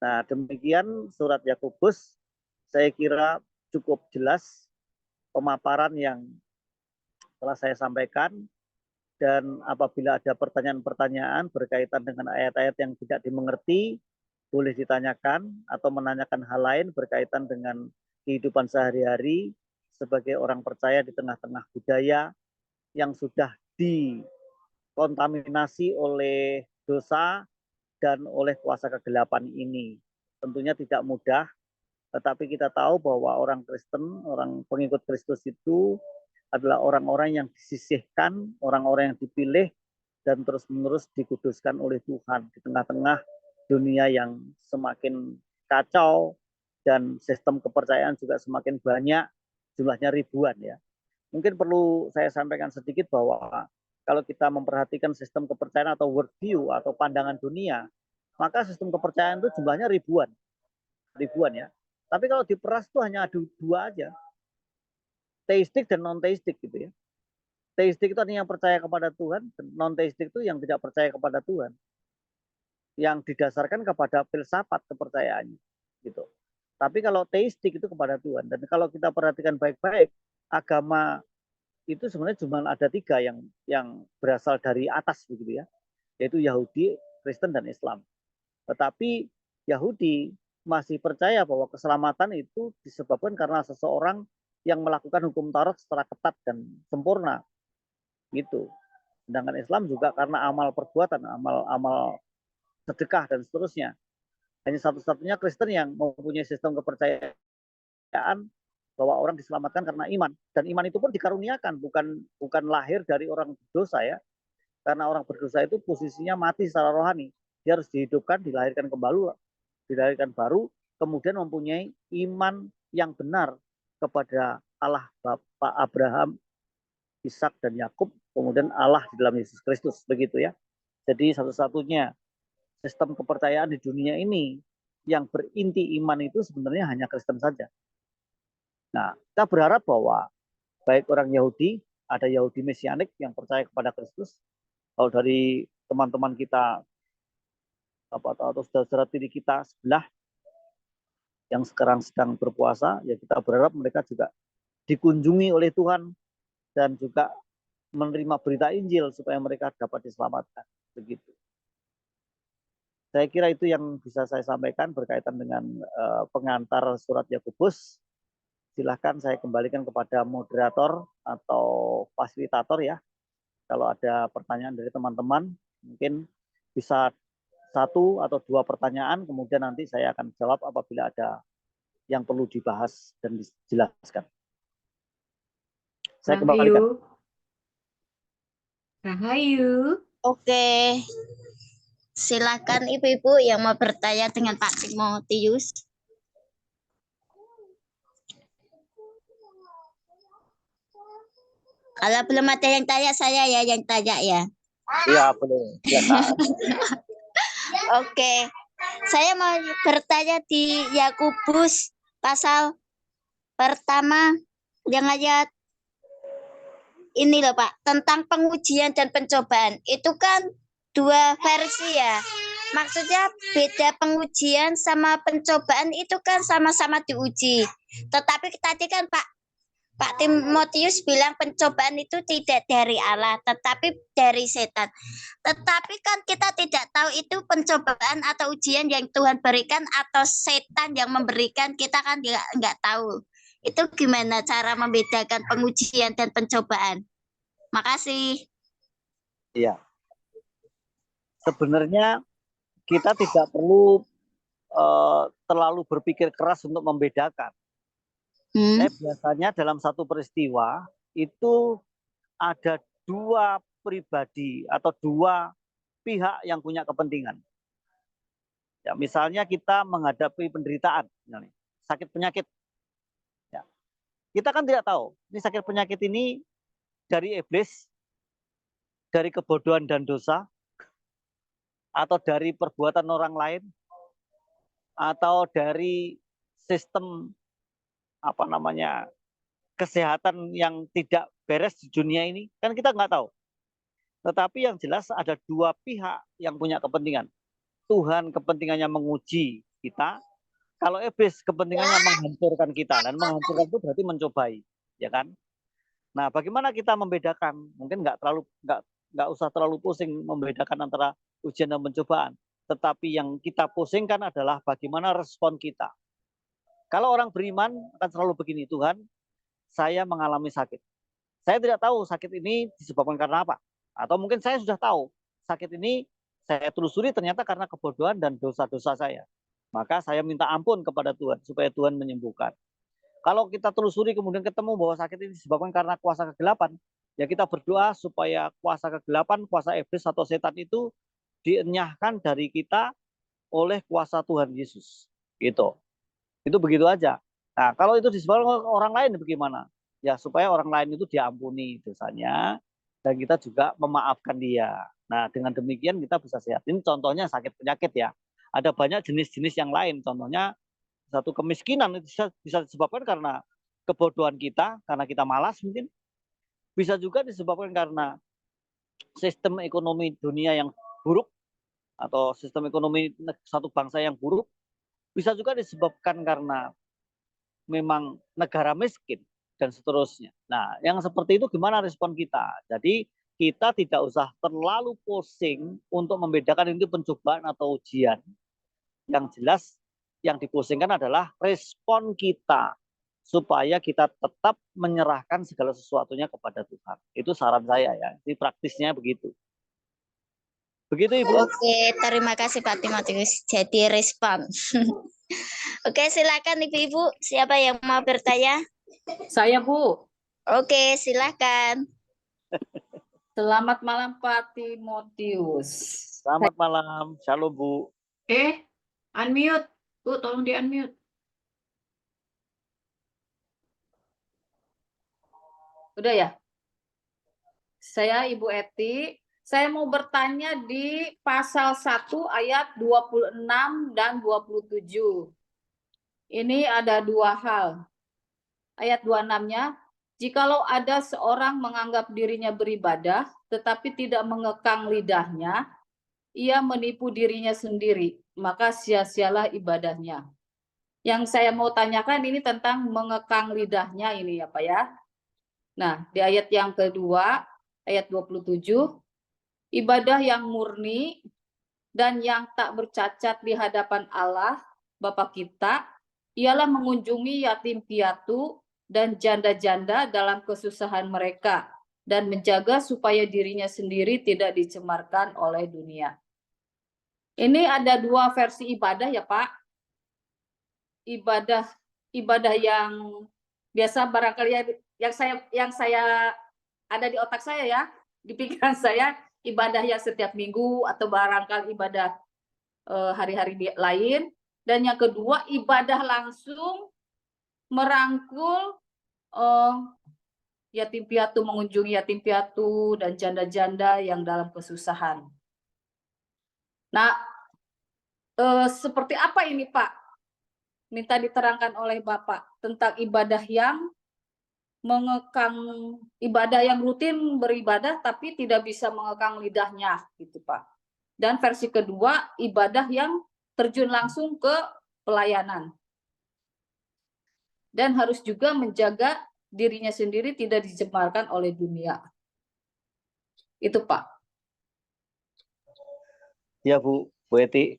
B: Nah, demikian surat Yakobus saya kira cukup jelas pemaparan yang telah saya sampaikan. Dan apabila ada pertanyaan-pertanyaan berkaitan dengan ayat-ayat yang tidak dimengerti, boleh ditanyakan atau menanyakan hal lain berkaitan dengan kehidupan sehari-hari sebagai orang percaya di tengah-tengah budaya yang sudah dikontaminasi oleh dosa dan oleh kuasa kegelapan ini. Tentunya tidak mudah, tetapi kita tahu bahwa orang Kristen, orang pengikut Kristus itu adalah orang-orang yang disisihkan, orang-orang yang dipilih dan terus-menerus dikuduskan oleh Tuhan di tengah-tengah dunia yang semakin kacau dan sistem kepercayaan juga semakin banyak, jumlahnya ribuan ya. Mungkin perlu saya sampaikan sedikit bahwa kalau kita memperhatikan sistem kepercayaan atau worldview atau pandangan dunia, maka sistem kepercayaan itu jumlahnya ribuan ya. Tapi kalau diperas itu hanya ada dua aja, teistik dan non teistik gitu ya. Teistik itu artinya yang percaya kepada Tuhan, dan non teistik itu yang tidak percaya kepada Tuhan, yang didasarkan kepada filsafat kepercayaannya gitu. Tapi kalau teistik itu kepada Tuhan. Dan kalau kita perhatikan baik-baik, agama itu sebenarnya cuma ada tiga yang berasal dari atas begitu ya, yaitu Yahudi, Kristen, dan Islam. Tetapi Yahudi masih percaya bahwa keselamatan itu disebabkan karena seseorang yang melakukan hukum Taurat secara ketat dan sempurna gitu. Sedangkan Islam juga karena amal perbuatan, amal sedekah dan seterusnya. Hanya satu-satunya Kristen yang mempunyai sistem kepercayaan bahwa orang diselamatkan karena iman, dan iman itu pun dikaruniakan, bukan lahir dari orang berdosa ya. Karena orang berdosa itu posisinya mati secara rohani. Dia harus dihidupkan, dilahirkan baru, kemudian mempunyai iman yang benar kepada Allah Bapa Abraham, Ishak dan Yakub, kemudian Allah di dalam Yesus Kristus begitu ya. Jadi satu-satunya sistem kepercayaan di dunia ini yang berinti iman itu sebenarnya hanya Kristen saja. Nah, kita berharap bahwa baik orang Yahudi, ada Yahudi Mesianik yang percaya kepada Kristus. Kalau dari teman-teman kita atau saudara-saudara tiri kita sebelah yang sekarang sedang berpuasa, ya kita berharap mereka juga dikunjungi oleh Tuhan dan juga menerima berita Injil supaya mereka dapat diselamatkan. Begitu. Saya kira itu yang bisa saya sampaikan berkaitan dengan pengantar surat Yakobus. Silahkan saya kembalikan kepada moderator atau fasilitator ya. Kalau ada pertanyaan dari teman-teman, mungkin bisa 1 atau 2 pertanyaan, kemudian nanti saya akan jawab apabila ada yang perlu dibahas dan dijelaskan. Saya kembalikan.
A: Rahayu.
C: Oke. Silakan ibu-ibu yang mau bertanya dengan Pak Timotius. Kalau belum ada yang tanya, saya ya yang tanya ya.
B: Iya, boleh.
C: Oke. Saya mau bertanya di Yakobus pasal pertama yang ayat ini loh Pak, tentang pengujian dan pencobaan. Itu kan 2 versi ya. Maksudnya beda, pengujian sama pencobaan itu kan sama-sama diuji. Tetapi tadi kan Pak Timotius bilang pencobaan itu tidak dari Allah, tetapi dari setan. Tetapi kan kita tidak tahu itu pencobaan atau ujian yang Tuhan berikan atau setan yang memberikan, kita kan nggak tahu. Itu gimana cara membedakan pengujian dan pencobaan? Makasih.
B: Iya. sebenarnya kita tidak perlu terlalu berpikir keras untuk membedakan. Biasanya dalam satu peristiwa itu ada dua pribadi atau dua pihak yang punya kepentingan. Ya, misalnya kita menghadapi penderitaan, misalnya, sakit penyakit. Ya. Kita kan tidak tahu, ini sakit penyakit ini dari iblis, dari kebodohan dan dosa, atau dari perbuatan orang lain, atau dari sistem kesehatan yang tidak beres di dunia ini, kan kita nggak tahu. Tetapi yang jelas ada dua pihak yang punya kepentingan. Tuhan kepentingannya menguji kita, kalau iblis kepentingannya menghancurkan kita, dan menghancurkan itu berarti mencobai, ya kan? Nah, bagaimana kita membedakan? Mungkin nggak usah terlalu pusing membedakan antara ujian dan pencobaan. Tetapi yang kita pusingkan adalah bagaimana respon kita. Kalau orang beriman akan selalu begini, Tuhan, saya mengalami sakit. Saya tidak tahu sakit ini disebabkan karena apa. Atau mungkin saya sudah tahu sakit ini saya telusuri ternyata karena kebodohan dan dosa-dosa saya. Maka saya minta ampun kepada Tuhan supaya Tuhan menyembuhkan. Kalau kita telusuri kemudian ketemu bahwa sakit ini disebabkan karena kuasa kegelapan, ya kita berdoa supaya kuasa kegelapan, kuasa iblis atau setan itu dienyahkan dari kita oleh kuasa Tuhan Yesus. Gitu. Itu begitu aja. Nah, kalau itu disebabkan orang lain bagaimana? Ya supaya orang lain itu diampuni dosanya dan kita juga memaafkan dia. Nah, dengan demikian kita bisa sehat. Ini contohnya sakit penyakit ya. Ada banyak jenis-jenis yang lain. Contohnya satu kemiskinan itu bisa disebabkan karena kebodohan kita, karena kita malas mungkin. Bisa juga disebabkan karena sistem ekonomi dunia yang buruk atau sistem ekonomi satu bangsa yang buruk. Bisa juga disebabkan karena memang negara miskin dan seterusnya. Nah, yang seperti itu gimana respon kita? Jadi kita tidak usah terlalu pusing untuk membedakan itu pencobaan atau ujian. Yang jelas yang dipusingkan adalah respon kita supaya kita tetap menyerahkan segala sesuatunya kepada Tuhan. Itu saran saya ya. Jadi praktisnya begitu. Begitu Ibu.
C: Oke, terima kasih Pak Timotius. Jadi respon. Oke, silakan Ibu-ibu. Siapa yang mau bertanya?
D: Saya, Bu.
C: Oke, silakan.
D: Selamat malam Pak Timotius.
B: Selamat malam. Shalom Bu.
A: Unmute. Bu, tolong di-unmute.
D: Udah ya? Saya Ibu Eti. Saya mau bertanya di pasal 1 ayat 26 dan 27. Ini ada dua hal. Ayat 26-nya, jikalau ada seorang menganggap dirinya beribadah, tetapi tidak mengekang lidahnya, ia menipu dirinya sendiri, maka sia-sialah ibadahnya. Yang saya mau tanyakan ini tentang mengekang lidahnya ini ya Pak ya. Nah, di ayat yang kedua, ayat 27, ibadah yang murni dan yang tak bercacat di hadapan Allah, Bapa kita, ialah mengunjungi yatim piatu dan janda-janda dalam kesusahan mereka, dan menjaga supaya dirinya sendiri tidak dicemarkan oleh dunia. Ini ada dua versi ibadah ya Pak. Ibadah yang biasa barangkali yang saya ada di otak saya ya, di pikiran saya, ibadah yang setiap minggu atau barangkali ibadah hari-hari lain. Dan yang kedua, ibadah langsung merangkul yatim piatu, mengunjungi yatim piatu dan janda-janda yang dalam kesusahan. Nah, seperti apa ini Pak? Minta diterangkan oleh Bapak tentang ibadah yang mengekang, ibadah yang rutin beribadah tapi tidak bisa mengekang lidahnya gitu Pak. Dan versi kedua, ibadah yang terjun langsung ke pelayanan. Dan harus juga menjaga dirinya sendiri tidak dicemarkan oleh dunia. Itu Pak.
B: Ya Bu Eti.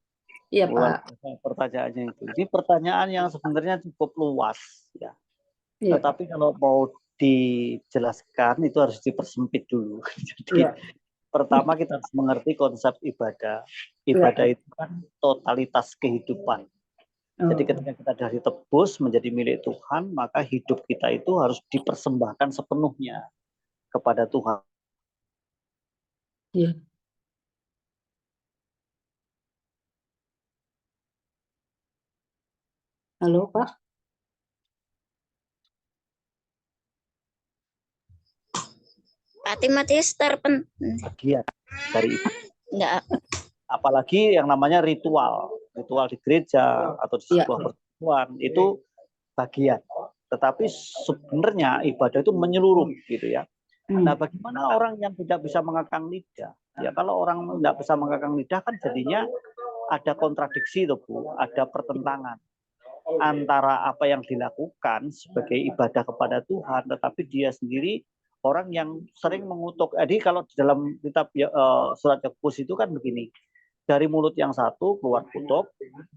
D: Iya Pak.
B: Pertanyaannya itu. Ini pertanyaan yang sebenarnya cukup luas ya.
D: Iya.
B: Tetapi kalau mau dijelaskan itu harus dipersempit dulu. Jadi
D: Iya.
B: Pertama kita harus mengerti konsep ibadah. Ibadah itu kan totalitas kehidupan. Jadi ketika kita sudah ditebus menjadi milik Tuhan, maka hidup kita itu harus dipersembahkan sepenuhnya kepada Tuhan.
D: Iya. Halo, Pak.
C: Pak Timotius
B: Bagian dari itu.
C: enggak.
B: Apalagi yang namanya ritual di gereja atau di sebuah pertemuan itu bagian. Tetapi sebenarnya ibadah itu menyeluruh gitu ya. Nah, bagaimana orang yang tidak bisa mengekang lidah? Ya, kalau orang tidak bisa mengekang lidah kan jadinya ada kontradiksi tuh Bu, ada pertentangan antara apa yang dilakukan sebagai ibadah kepada Tuhan, tetapi dia sendiri orang yang sering mengutuk. Jadi kalau di dalam kitab surat Yakobus itu kan begini, dari mulut yang satu keluar kutuk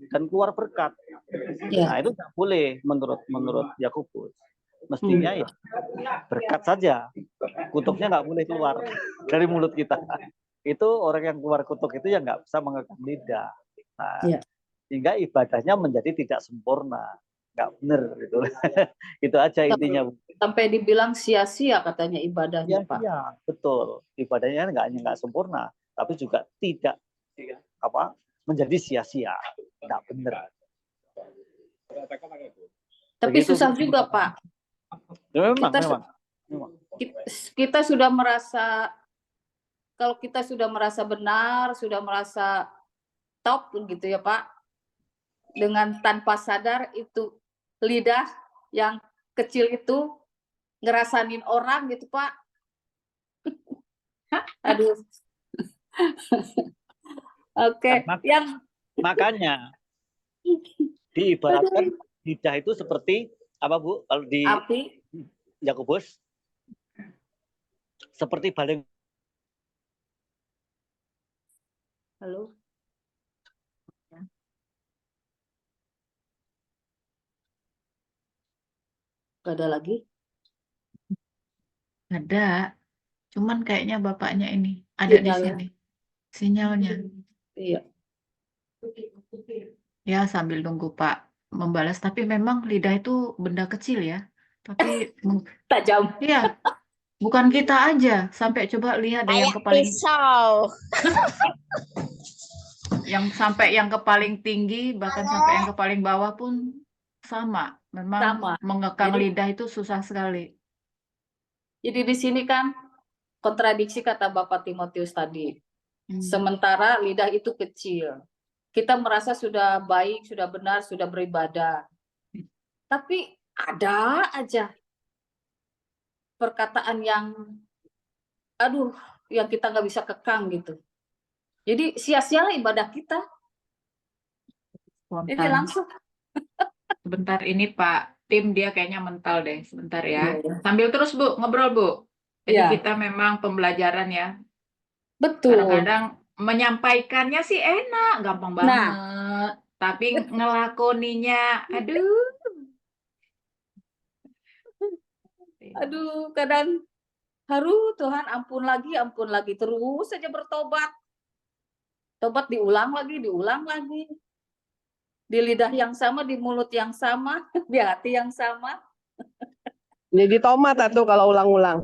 B: dan keluar berkat. Nah itu tidak boleh menurut Yakobus. Mestinya ya berkat saja, kutuknya nggak boleh keluar dari mulut kita. Itu orang yang keluar kutuk itu yang nggak bisa mengekang lidah. Nah, sehingga ibadahnya menjadi tidak sempurna, nggak benar gitu. Itu aja intinya.
D: Sampai dibilang sia-sia katanya ibadahnya, Pak.
B: Iya, betul. Ibadahnya nggak sempurna, tapi juga tidak menjadi sia-sia, nggak benar.
D: Tapi begitu, susah juga, Pak.
B: Ya, memang.
D: Kita sudah merasa, kalau kita sudah merasa benar, sudah merasa top gitu ya Pak, dengan tanpa sadar itu lidah yang kecil itu ngerasain orang gitu Pak. Aduh. Oke. Yang
B: makanya diibaratkan lidah itu seperti apa Bu? Kalau di
D: api
B: Yakobus seperti baleng.
D: Halo. Gak ada lagi?
A: Ada. Cuman kayaknya bapaknya ini ada di sini. Sinyalnya.
D: Iya.
A: Ya sambil nunggu Pak membalas. Tapi memang lidah itu benda kecil ya. Tapi
D: tajam.
A: Iya. Bukan kita aja. Sampai coba lihat yang kepaling
C: pisau.
A: yang kepaling tinggi bahkan sampai yang kepaling bawah pun sama. Memang mengekang lidah itu susah sekali.
D: Jadi di sini kan kontradiksi kata Bapak Timotius tadi. Sementara lidah itu kecil. Kita merasa sudah baik, sudah benar, sudah beribadah. Tapi ada aja perkataan yang yang kita nggak bisa kekang gitu. Jadi sia-sialah ibadah kita. Ini langsung.
A: Sebentar ini Pak, tim dia kayaknya mental deh. Sebentar ya. Sambil terus Bu, ngobrol Bu. Jadi kita memang pembelajaran ya.
D: Betul.
A: Kadang-kadang menyampaikannya sih enak, gampang banget. Tapi ngelakoninya,
D: aduh, kadang Tuhan ampun lagi, terus saja bertobat. Tobat diulang lagi. Di lidah yang sama, di mulut yang sama, di hati yang sama.
E: Jadi tomat tuh kalau ulang-ulang.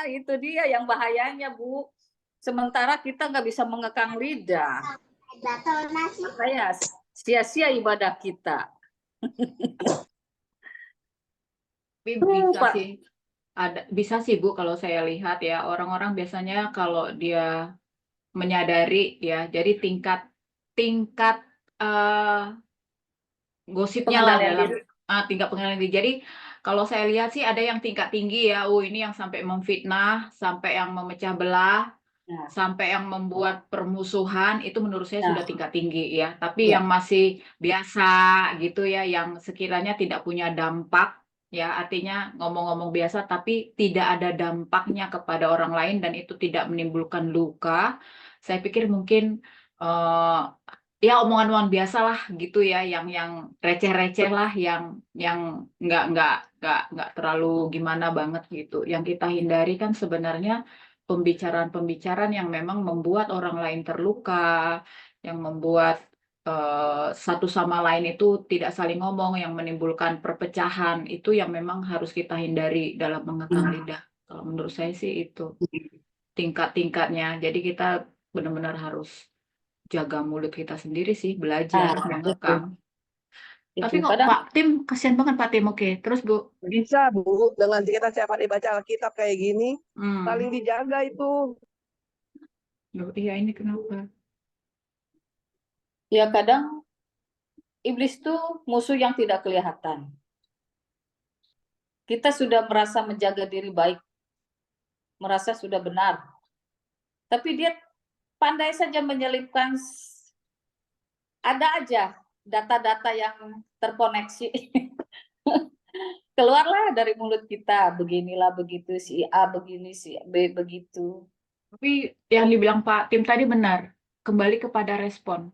D: Itu dia yang bahayanya, Bu. Sementara kita nggak bisa mengekang lidah. Makanya sia-sia ibadah kita.
A: Bisa sih Bu kalau saya lihat ya, orang-orang biasanya kalau dia menyadari ya, jadi tingkat gosipnya lah dalam tingkat pengenalan diri. Jadi kalau saya lihat sih ada yang tingkat tinggi ya, ini yang sampai memfitnah, sampai yang memecah belah, sampai yang membuat permusuhan, itu menurut saya sudah tingkat tinggi ya. Tapi yang masih biasa gitu ya, yang sekiranya tidak punya dampak ya, artinya ngomong-ngomong biasa tapi tidak ada dampaknya kepada orang lain dan itu tidak menimbulkan luka, saya pikir mungkin ya omongan-omongan biasa lah gitu ya, yang receh-receh lah, yang nggak terlalu gimana banget gitu. Yang kita hindari kan sebenarnya
D: pembicaraan-pembicaraan yang memang membuat orang lain terluka, yang membuat satu sama lain itu tidak saling ngomong, yang menimbulkan perpecahan, itu yang memang harus kita hindari dalam mengekang lidah. Kalau menurut saya sih itu tingkat-tingkatnya. Jadi kita benar-benar harus jaga mulut kita sendiri sih, belajar mengekang. Tapi kok kadang Pak Tim, kasihan banget Pak Tim. Oke, terus Bu.
E: Bisa, Bu, dengan kita setiap hari baca Alkitab kayak gini, saling dijaga itu.
D: Loh, iya ini kenapa?
F: Ya kadang iblis tuh musuh yang tidak kelihatan. Kita sudah merasa menjaga diri baik, merasa sudah benar. Tapi dia pandai saja menyelipkan, ada aja data-data yang terkoneksi. Keluarlah dari mulut kita, beginilah begitu, si A begini, si B begitu.
D: Tapi yang dibilang Pak Tim tadi benar, kembali kepada respon.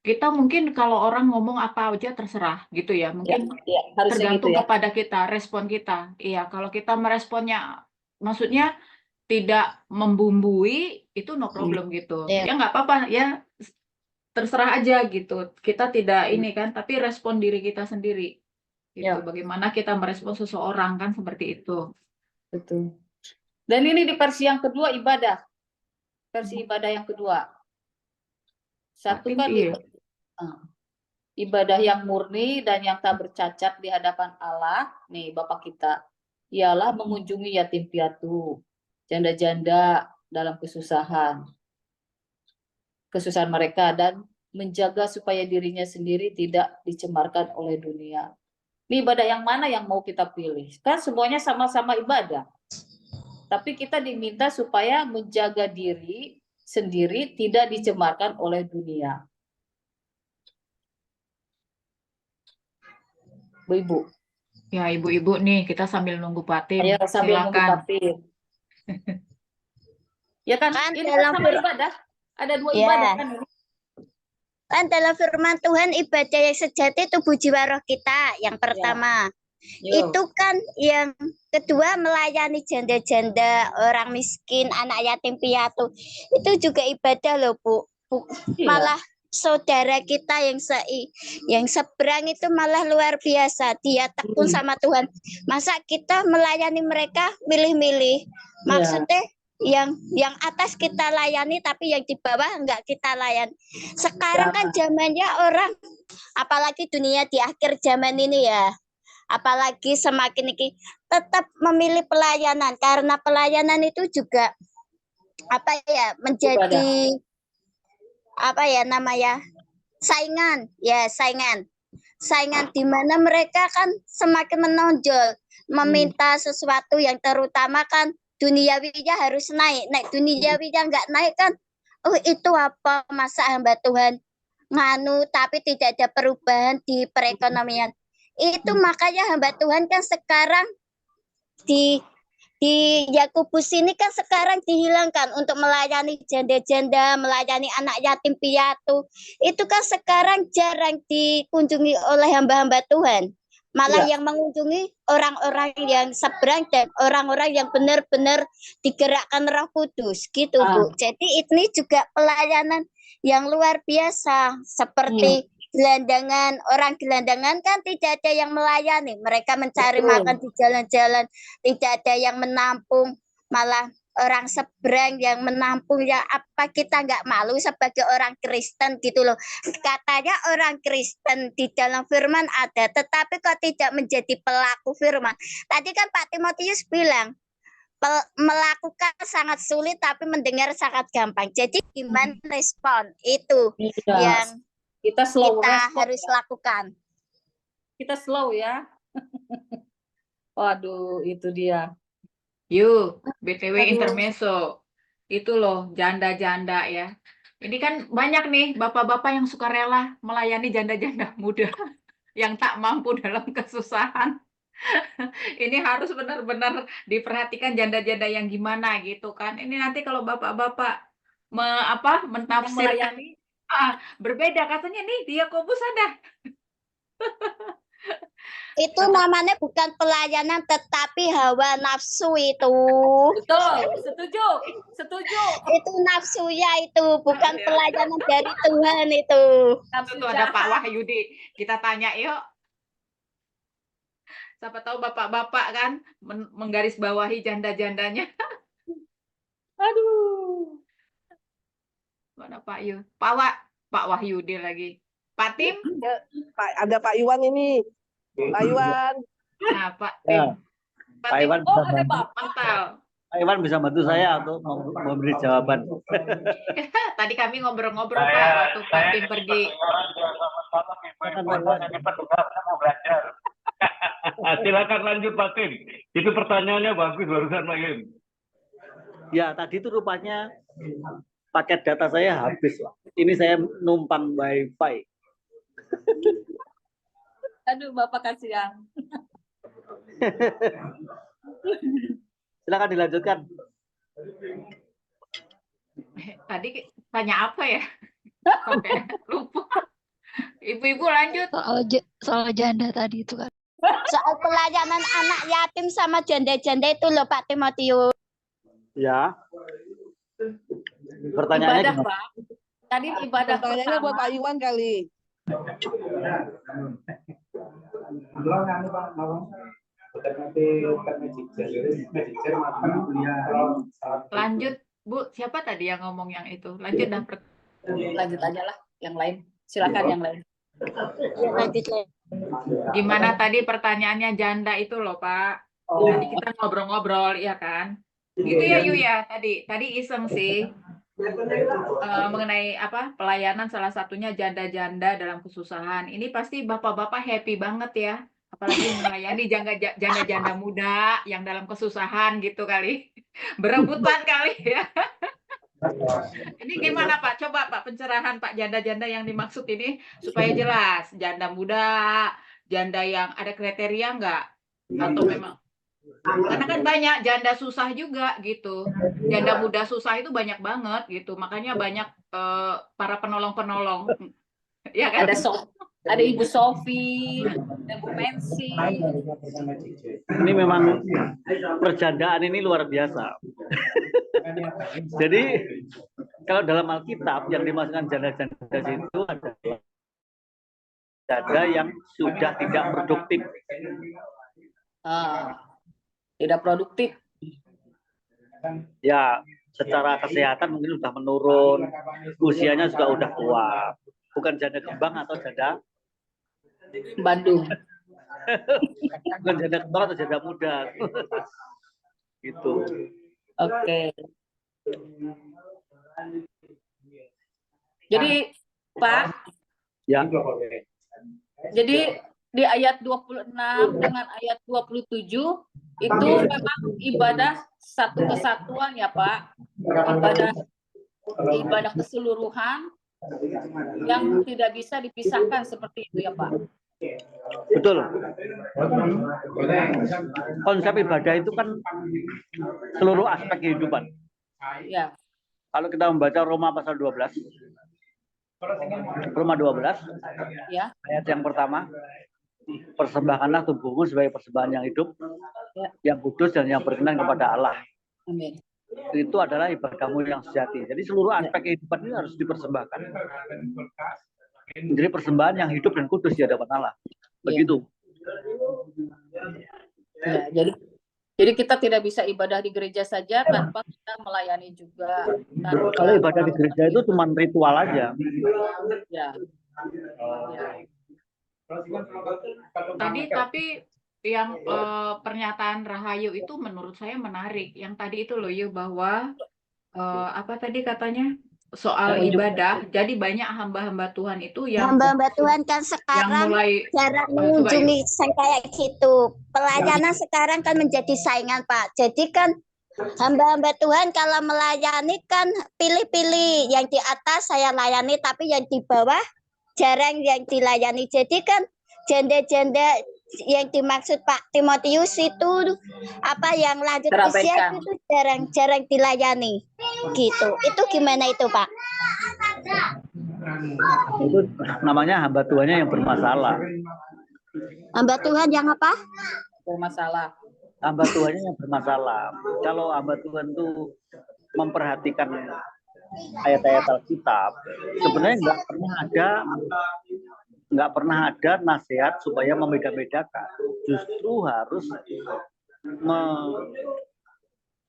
D: Kita mungkin kalau orang ngomong apa aja terserah gitu ya, mungkin
F: Ya, harusnya
D: tergantung
F: gitu ya.
D: kepada kita, respon kita. Iya, kalau kita meresponnya, maksudnya tidak membumbui, itu no problem gitu.
C: Iya.
D: Ya nggak apa-apa, ya terserah aja gitu. Kita tidak ini kan, tapi respon diri kita sendiri. Gitu.
F: Ya.
D: Bagaimana kita merespon seseorang kan seperti itu.
F: Betul. Dan ini di versi yang kedua ibadah. Versi ibadah yang kedua. Satu
D: Tim,
F: kan
D: iya.
F: ibadah yang murni dan yang tak bercacat di hadapan Allah, nih Bapak kita, ialah mengunjungi yatim piatu, janda-janda dalam kesusahan mereka, dan menjaga supaya dirinya sendiri tidak dicemarkan oleh dunia. Ini ibadah yang mana yang mau kita pilih? Kan semuanya sama-sama ibadah. Tapi kita diminta supaya menjaga diri sendiri tidak dicemarkan oleh dunia. Bu-ibu.
D: Ya, ibu-ibu nih, kita sambil nunggu Pak Tim.
F: Ayo sambil nunggu
D: Silakan.
F: Pak Tim. Ya kan,
C: Kan
F: ini
C: dalam
F: kan sama ibadah. Ada dua
C: Ya.
F: ibadah kan ini.
C: Kan dalam firman Tuhan ibadah yang sejati tubuh jiwa roh kita yang pertama.
F: Yo.
C: Itu kan yang kedua melayani janda-janda, orang miskin, anak yatim piatu. Itu juga ibadah loh, Bu.
F: Iya.
C: Malah saudara kita yang seberang itu malah luar biasa. Dia tekun sama Tuhan. Masa kita melayani mereka milih-milih. Maksudnya yang atas kita layani tapi yang di bawah enggak kita layani. Sekarang kan zamannya orang, apalagi dunia di akhir zaman ini ya, apalagi semakin ini tetap memilih pelayanan, karena pelayanan itu juga apa ya, menjadi apa ya namanya, saingan di mana mereka kan semakin menonjol, meminta sesuatu yang terutama kan duniawinya harus naik. Duniawinya nggak naik kan, oh itu apa, masa hamba Tuhan nganu tapi tidak ada perubahan di perekonomian. Itu makanya hamba Tuhan kan sekarang di Yakobus ini kan sekarang dihilangkan untuk melayani janda-janda, melayani anak yatim piatu. Itu kan sekarang jarang dikunjungi oleh hamba-hamba Tuhan. Malah yang mengunjungi orang-orang yang seberang dan orang-orang yang benar-benar digerakkan Roh Kudus gitu, Bu. Jadi ini juga pelayanan yang luar biasa, seperti gelandangan, orang gelandangan kan tidak ada yang melayani, mereka mencari makan di jalan-jalan, tidak ada yang menampung, malah orang seberang yang menampung. Ya apa kita nggak malu sebagai orang Kristen gitu loh. Katanya orang Kristen di dalam firman ada, tetapi kok tidak menjadi pelaku firman. Tadi kan Pak Timotius bilang melakukan sangat sulit tapi mendengar sangat gampang. Jadi gimana respon itu yang
F: kita slow
C: kita harus lakukan.
F: Kita slow ya. Waduh, itu dia.
D: Yuk, BTW intermezzo. Itu loh, janda-janda ya. Ini kan banyak nih bapak-bapak yang suka rela melayani janda-janda muda yang tak mampu dalam kesusahan. Ini harus benar-benar diperhatikan janda-janda yang gimana gitu kan. Ini nanti kalau bapak-bapak menafsirkan berbeda katanya nih, di Yakobus ada.
C: Itu namanya bukan pelayanan tetapi hawa nafsu itu.
F: Betul, setuju, setuju.
C: Itu nafsunya itu, bukan
G: Ya.
C: pelayanan dari Tuhan itu.
F: Nafsu
G: Itu ada Pak
F: jahat.
G: Wahyudi. Kita tanya yuk. Siapa tahu bapak-bapak kan menggarisbawahi janda-jandanya. Aduh. Mana Pak Yu? Pak Wahyudi lagi. Pak Tim?
E: Ada Pak Iwan ini. Pak Iwan.
G: Nah, Pak Tim.
B: Ya,
G: Pak
B: Pak
G: Tim.
B: Iwan
F: Oh,
B: bisa
F: ada
B: bantu,
F: Bapak.
G: Mantap.
B: Pak Iwan bisa bantu saya untuk memberi jawaban.
G: Tadi kami ngobrol-ngobrol Pak waktu Pak Tim pergi.
H: Silakan lanjut Pak Tim. Itu pertanyaannya bagus barusan Pak Im.
B: Ya, tadi itu rupanya paket data saya habis, Pak. Ini saya numpang WiFi.
F: Aduh, Bapak kasihan.
B: Silakan dilanjutkan.
G: Tadi tanya apa ya? Sampai lupa. Ibu-ibu lanjut.
I: Soal janda tadi itu kan.
C: Soal pelayanan anak yatim sama janda-janda itu loh Pak Timotius.
B: Ya. Pertanyaannya
F: Ibadah,
B: gimana?
F: Pak. Tadi ibadah
E: Pertanyaannya buat Pak
F: pertama.
E: Iwan kali.
G: Lanjut, Bu. Siapa tadi yang ngomong yang itu? Lanjut dah.
F: Lanjut aja lah yang lain. Silakan yang lain.
C: Ya, lanjut.
G: Gimana tadi pertanyaannya janda itu loh, Pak? Tadi kita ngobrol-ngobrol, iya kan? Gitu ya, Yu ya. Tadi iseng sih. Mengenai apa pelayanan salah satunya janda-janda dalam kesusahan. Ini pasti bapak-bapak happy banget ya. Apalagi melayani janda-janda muda yang dalam kesusahan gitu kali. Berebutan kali ya. Ini gimana Pak? Coba Pak pencerahan Pak janda-janda yang dimaksud ini supaya jelas. Janda muda, janda yang ada kriteria nggak? Atau memang? Karena kan banyak janda susah juga gitu. Janda muda susah itu banyak banget gitu. Makanya banyak para penolong-penolong. Ya kan?
F: Ada Ibu Sofi, ada Bu Mensi.
B: Ini memang perjandaan ini luar biasa. Jadi kalau dalam Alkitab yang dimaksudkan janda-janda itu adalah janda yang sudah tidak produktif.
F: Tidak produktif.
B: Ya, secara kesehatan mungkin sudah menurun, usianya juga udah tua. Bukan janda kembang atau janda
F: Bandung.
B: bukan janda kembang atau janda muda. Gitu.
F: Oke. Jadi Pak,
B: Ya.
F: jadi di ayat 26 dengan ayat 27 itu memang ibadah satu kesatuan ya Pak. Ibadah keseluruhan yang tidak bisa dipisahkan seperti itu ya Pak.
B: Betul. Konsep ibadah itu kan seluruh aspek kehidupan.
F: Ya.
B: Kalau kita membaca Roma pasal 12, Roma 12,
F: Ya.
B: ayat yang pertama, persembahkanlah tubuhmu sebagai persembahan yang hidup, yang kudus dan yang berkenan kepada Allah.
F: Amin.
B: Itu adalah ibadahmu yang sejati. Jadi seluruh aspek kehidupan ini harus dipersembahkan. Menjadi persembahan yang hidup dan kudus di hadapan Allah. Begitu.
F: Ya, jadi kita tidak bisa ibadah di gereja saja tanpa kita melayani juga.
B: Kalau ibadah di gereja itu cuma ritual aja.
F: Ya.
G: Tadi tapi yang pernyataan Rahayu itu menurut saya menarik. Yang tadi itu loh Yu bahwa apa tadi katanya soal ibadah. Jadi banyak hamba-hamba Tuhan itu yang
C: Hamba-hamba Tuhan kan
G: yang
C: sekarang
G: mulai
C: jarang
G: coba,
C: mengunjungi kayak gitu. Pelayanan sekarang kan menjadi saingan Pak. Jadi kan hamba-hamba Tuhan kalau melayani kan pilih-pilih. Yang di atas saya layani, tapi yang di bawah jarang yang dilayani. Jadi kan janda-janda yang dimaksud Pak Timotius itu apa yang lanjut usia
F: Terabaikan.
C: itu jarang dilayani. Gitu. Itu gimana itu Pak?
B: Itu namanya hamba Tuhannya yang bermasalah.
C: Hamba Tuhan yang apa?
F: Bermasalah.
B: Hamba Tuhannya yang bermasalah. Kalau hamba Tuhan itu memperhatikan ayat-ayat Alkitab, sebenarnya nggak pernah ada nasihat supaya membeda-bedakan. Justru harus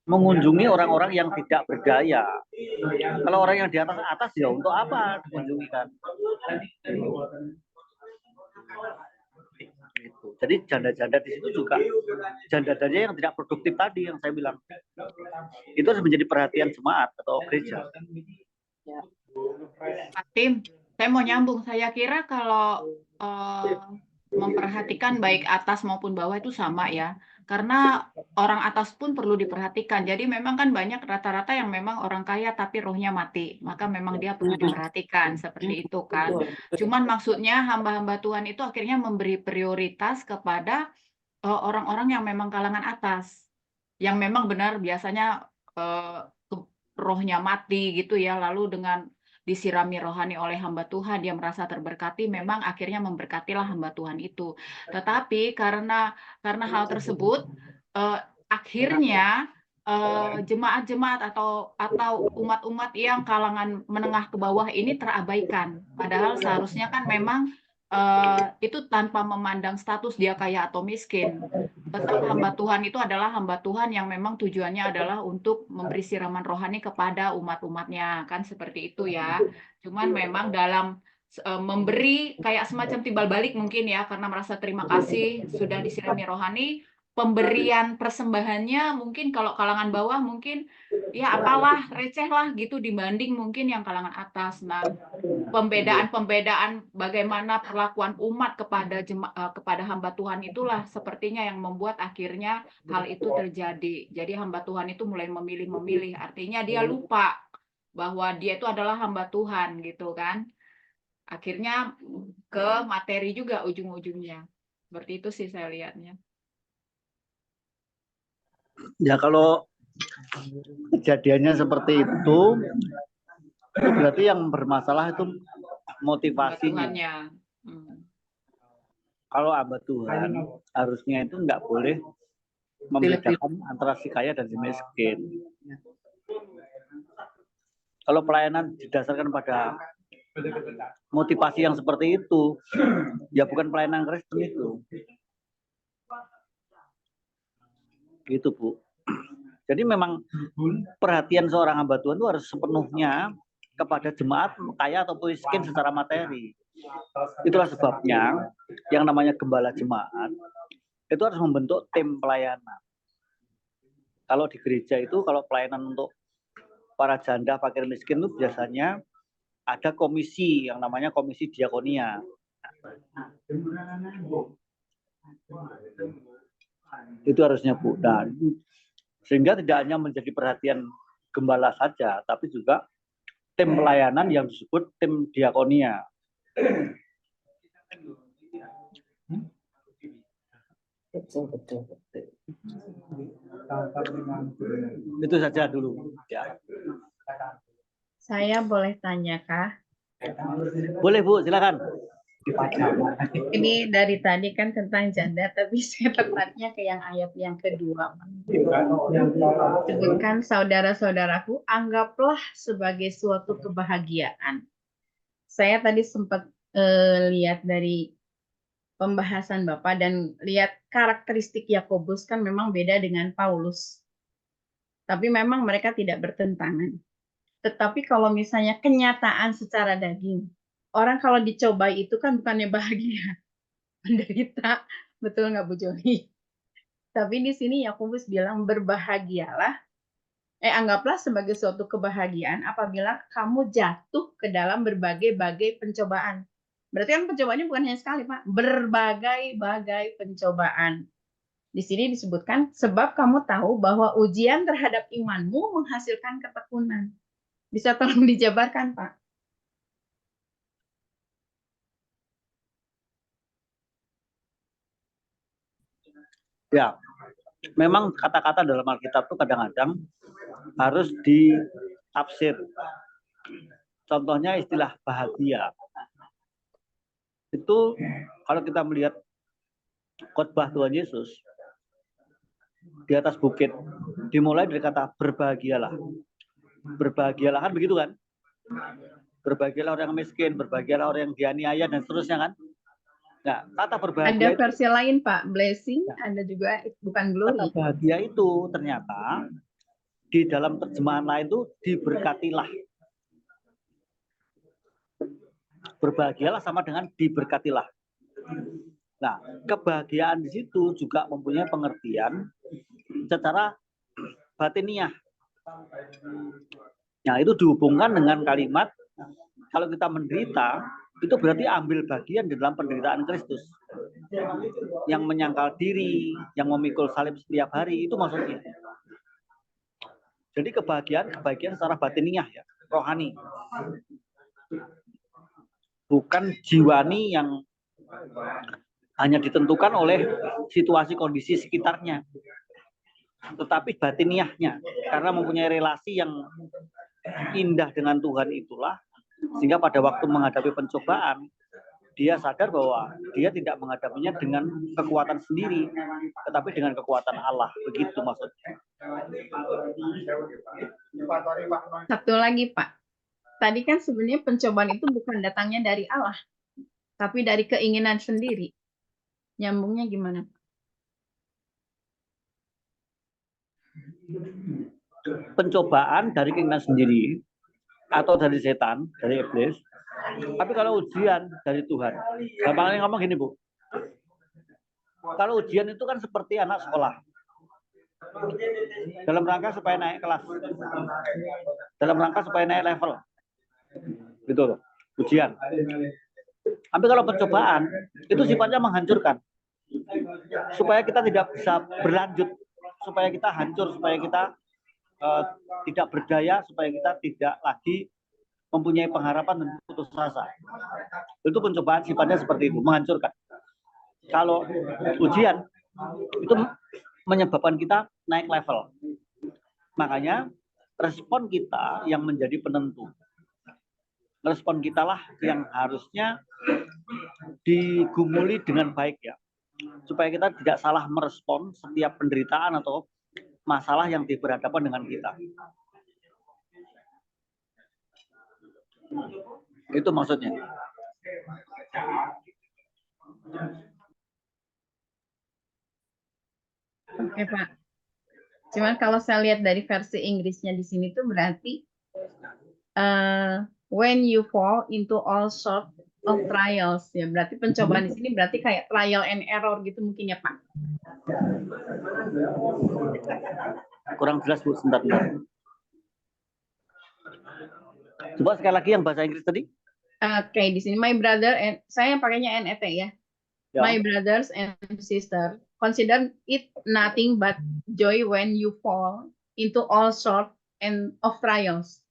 B: mengunjungi orang-orang yang tidak berdaya. Kalau orang yang di atas ya untuk apa dikunjungi kan? Jadi janda-janda di situ juga janda-janda yang tidak produktif tadi yang saya bilang. Itu harus menjadi perhatian jemaat atau gereja.
G: Pak Tim, saya mau nyambung. Saya kira kalau memperhatikan baik atas maupun bawah itu sama ya. Karena orang atas pun perlu diperhatikan. Jadi memang kan banyak rata-rata yang memang orang kaya tapi rohnya mati. Maka memang dia perlu diperhatikan seperti itu kan. Cuman maksudnya hamba-hamba Tuhan itu akhirnya memberi prioritas kepada orang-orang yang memang kalangan atas. Yang memang benar biasanya rohnya mati gitu ya. Lalu dengan disirami rohani oleh hamba Tuhan, dia merasa terberkati, memang akhirnya memberkatilah hamba Tuhan itu. Tetapi karena hal tersebut, akhirnya jemaat-jemaat atau umat-umat yang kalangan menengah ke bawah ini terabaikan. Padahal seharusnya kan memang itu tanpa memandang status dia kaya atau miskin. Tetap hamba Tuhan itu adalah hamba Tuhan yang memang tujuannya adalah untuk memberi siraman rohani kepada umat-umatnya, kan seperti itu ya. Cuman memang dalam memberi kayak semacam timbal balik mungkin ya, karena merasa terima kasih sudah disirami rohani, pemberian persembahannya mungkin kalau kalangan bawah mungkin ya apalah, receh lah gitu dibanding mungkin yang kalangan atas. Nah, pembedaan bagaimana perlakuan umat kepada hamba Tuhan itulah sepertinya yang membuat akhirnya hal itu terjadi. Jadi hamba Tuhan itu mulai memilih-memilih, artinya dia lupa bahwa dia itu adalah hamba Tuhan gitu kan. Akhirnya ke materi juga ujung-ujungnya. Seperti itu sih saya lihatnya.
B: Ya kalau kejadiannya seperti itu berarti yang bermasalah itu motivasinya. Kalau hamba Tuhan harusnya itu nggak boleh membedakan antara si kaya dan si miskin. Kalau pelayanan didasarkan pada motivasi yang seperti itu, ya bukan pelayanan Kristen itu. Gitu Bu. Jadi memang perhatian seorang hamba Tuhan itu harus sepenuhnya kepada jemaat kaya atau miskin secara materi. Itulah sebabnya yang namanya gembala jemaat itu harus membentuk tim pelayanan. Kalau di gereja itu kalau pelayanan untuk para janda fakir miskin itu biasanya ada komisi yang namanya komisi diakonia. Itu harusnya Bu. Nah, sehingga tidak hanya menjadi perhatian gembala saja, tapi juga tim pelayanan yang disebut tim diakonia.
F: Betul.
B: Itu saja dulu. Ya.
A: Saya boleh tanya kah?
B: Boleh Bu, silakan.
A: Ini dari tadi kan tentang janda, tapi saya tepatnya ke yang ayat yang kedua. Sebutkan saudara-saudaraku, anggaplah sebagai suatu kebahagiaan. Saya tadi sempat lihat dari pembahasan Bapak dan lihat karakteristik Yakobus kan memang beda dengan Paulus. Tapi memang mereka tidak bertentangan. Tetapi kalau misalnya kenyataan secara daging, orang kalau dicobai itu kan bukannya bahagia, menderita, betul nggak Bu Joni? Tapi di sini Yakobus bilang berbahagialah, anggaplah sebagai suatu kebahagiaan apabila kamu jatuh ke dalam berbagai-bagai pencobaan. Berarti kan pencobaannya bukan hanya sekali Pak, berbagai-bagai pencobaan. Di sini disebutkan sebab kamu tahu bahwa ujian terhadap imanmu menghasilkan ketekunan. Bisa tolong dijabarkan Pak?
B: Ya, memang kata-kata dalam Alkitab itu kadang-kadang harus ditafsir. Contohnya istilah bahagia. Itu kalau kita melihat khotbah Tuhan Yesus di atas bukit dimulai dari kata berbahagialah. Berbahagialah kan begitu kan? Berbahagialah orang yang miskin, berbahagialah orang yang dianiaya dan seterusnya kan? Nah, kata berbahagia
A: Ada versi lain Pak, blessing, ada juga bukan glory.
B: Kata bahagia itu ternyata di dalam terjemahan lain itu diberkatilah. Berbahagialah sama dengan diberkatilah. Nah, kebahagiaan di situ juga mempunyai pengertian secara batiniah. Nah, itu dihubungkan dengan kalimat kalau kita menderita, itu berarti ambil bagian di dalam penderitaan Kristus. Yang menyangkal diri, yang memikul salib setiap hari, itu maksudnya. Jadi kebahagiaan secara batiniah ya, rohani. Bukan jiwani yang hanya ditentukan oleh situasi kondisi sekitarnya, tetapi batiniahnya, karena mempunyai relasi yang indah dengan Tuhan itulah, sehingga pada waktu menghadapi pencobaan, dia sadar bahwa dia tidak menghadapinya dengan kekuatan sendiri, tetapi dengan kekuatan Allah. Begitu maksudnya.
A: Satu lagi Pak, tadi kan sebenarnya pencobaan itu bukan datangnya dari Allah, tapi dari keinginan sendiri. Nyambungnya gimana?
B: Pencobaan dari keinginan sendiri atau dari setan, dari iblis. Tapi kalau ujian dari Tuhan, gampangnya ngomong gini Bu, kalau ujian itu kan seperti anak sekolah, dalam rangka supaya naik kelas, dalam rangka supaya naik level, gitu loh, ujian. Tapi kalau pencobaan itu sifatnya menghancurkan, supaya kita tidak bisa berlanjut, supaya kita hancur, supaya kita tidak berdaya, supaya kita tidak lagi mempunyai pengharapan dan putus asa. Itu pencobaan sifatnya seperti itu, menghancurkan. Kalau ujian itu menyebabkan kita naik level. Makanya respon kita yang menjadi penentu. Respon kita lah yang harusnya digumuli dengan baik ya. Supaya kita tidak salah merespon setiap penderitaan atau masalah yang berhadapan dengan kita. Itu maksudnya.
A: Oke Pak. Cuman kalau saya lihat dari versi Inggrisnya di sini tuh berarti when you fall into all sort of trials ya, berarti pencobaan di sini berarti kayak trial and error gitu mungkin ya Pak.
B: Kurang jelas Bu, sebentar. Coba sekali lagi yang bahasa Inggris tadi.
A: Oke, di sini my brother and saya pakainya NET ya. My brothers and sisters, consider it nothing but joy when you fall into all sort of trials.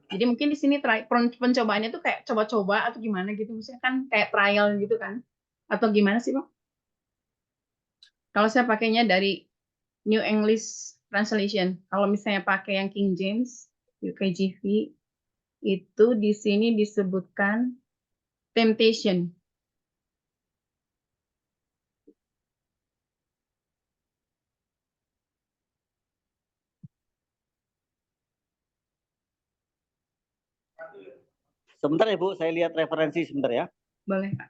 A: Jadi mungkin di sini pencobaannya tuh kayak coba-coba atau gimana gitu, maksudnya kan kayak trial gitu kan? Atau gimana sih Pak? Kalau saya pakainya dari New English Translation, kalau misalnya pakai yang King James, UKJV, itu di sini disebutkan temptation.
B: Sebentar ya Bu, saya lihat referensi sebentar ya.
A: Boleh Pak.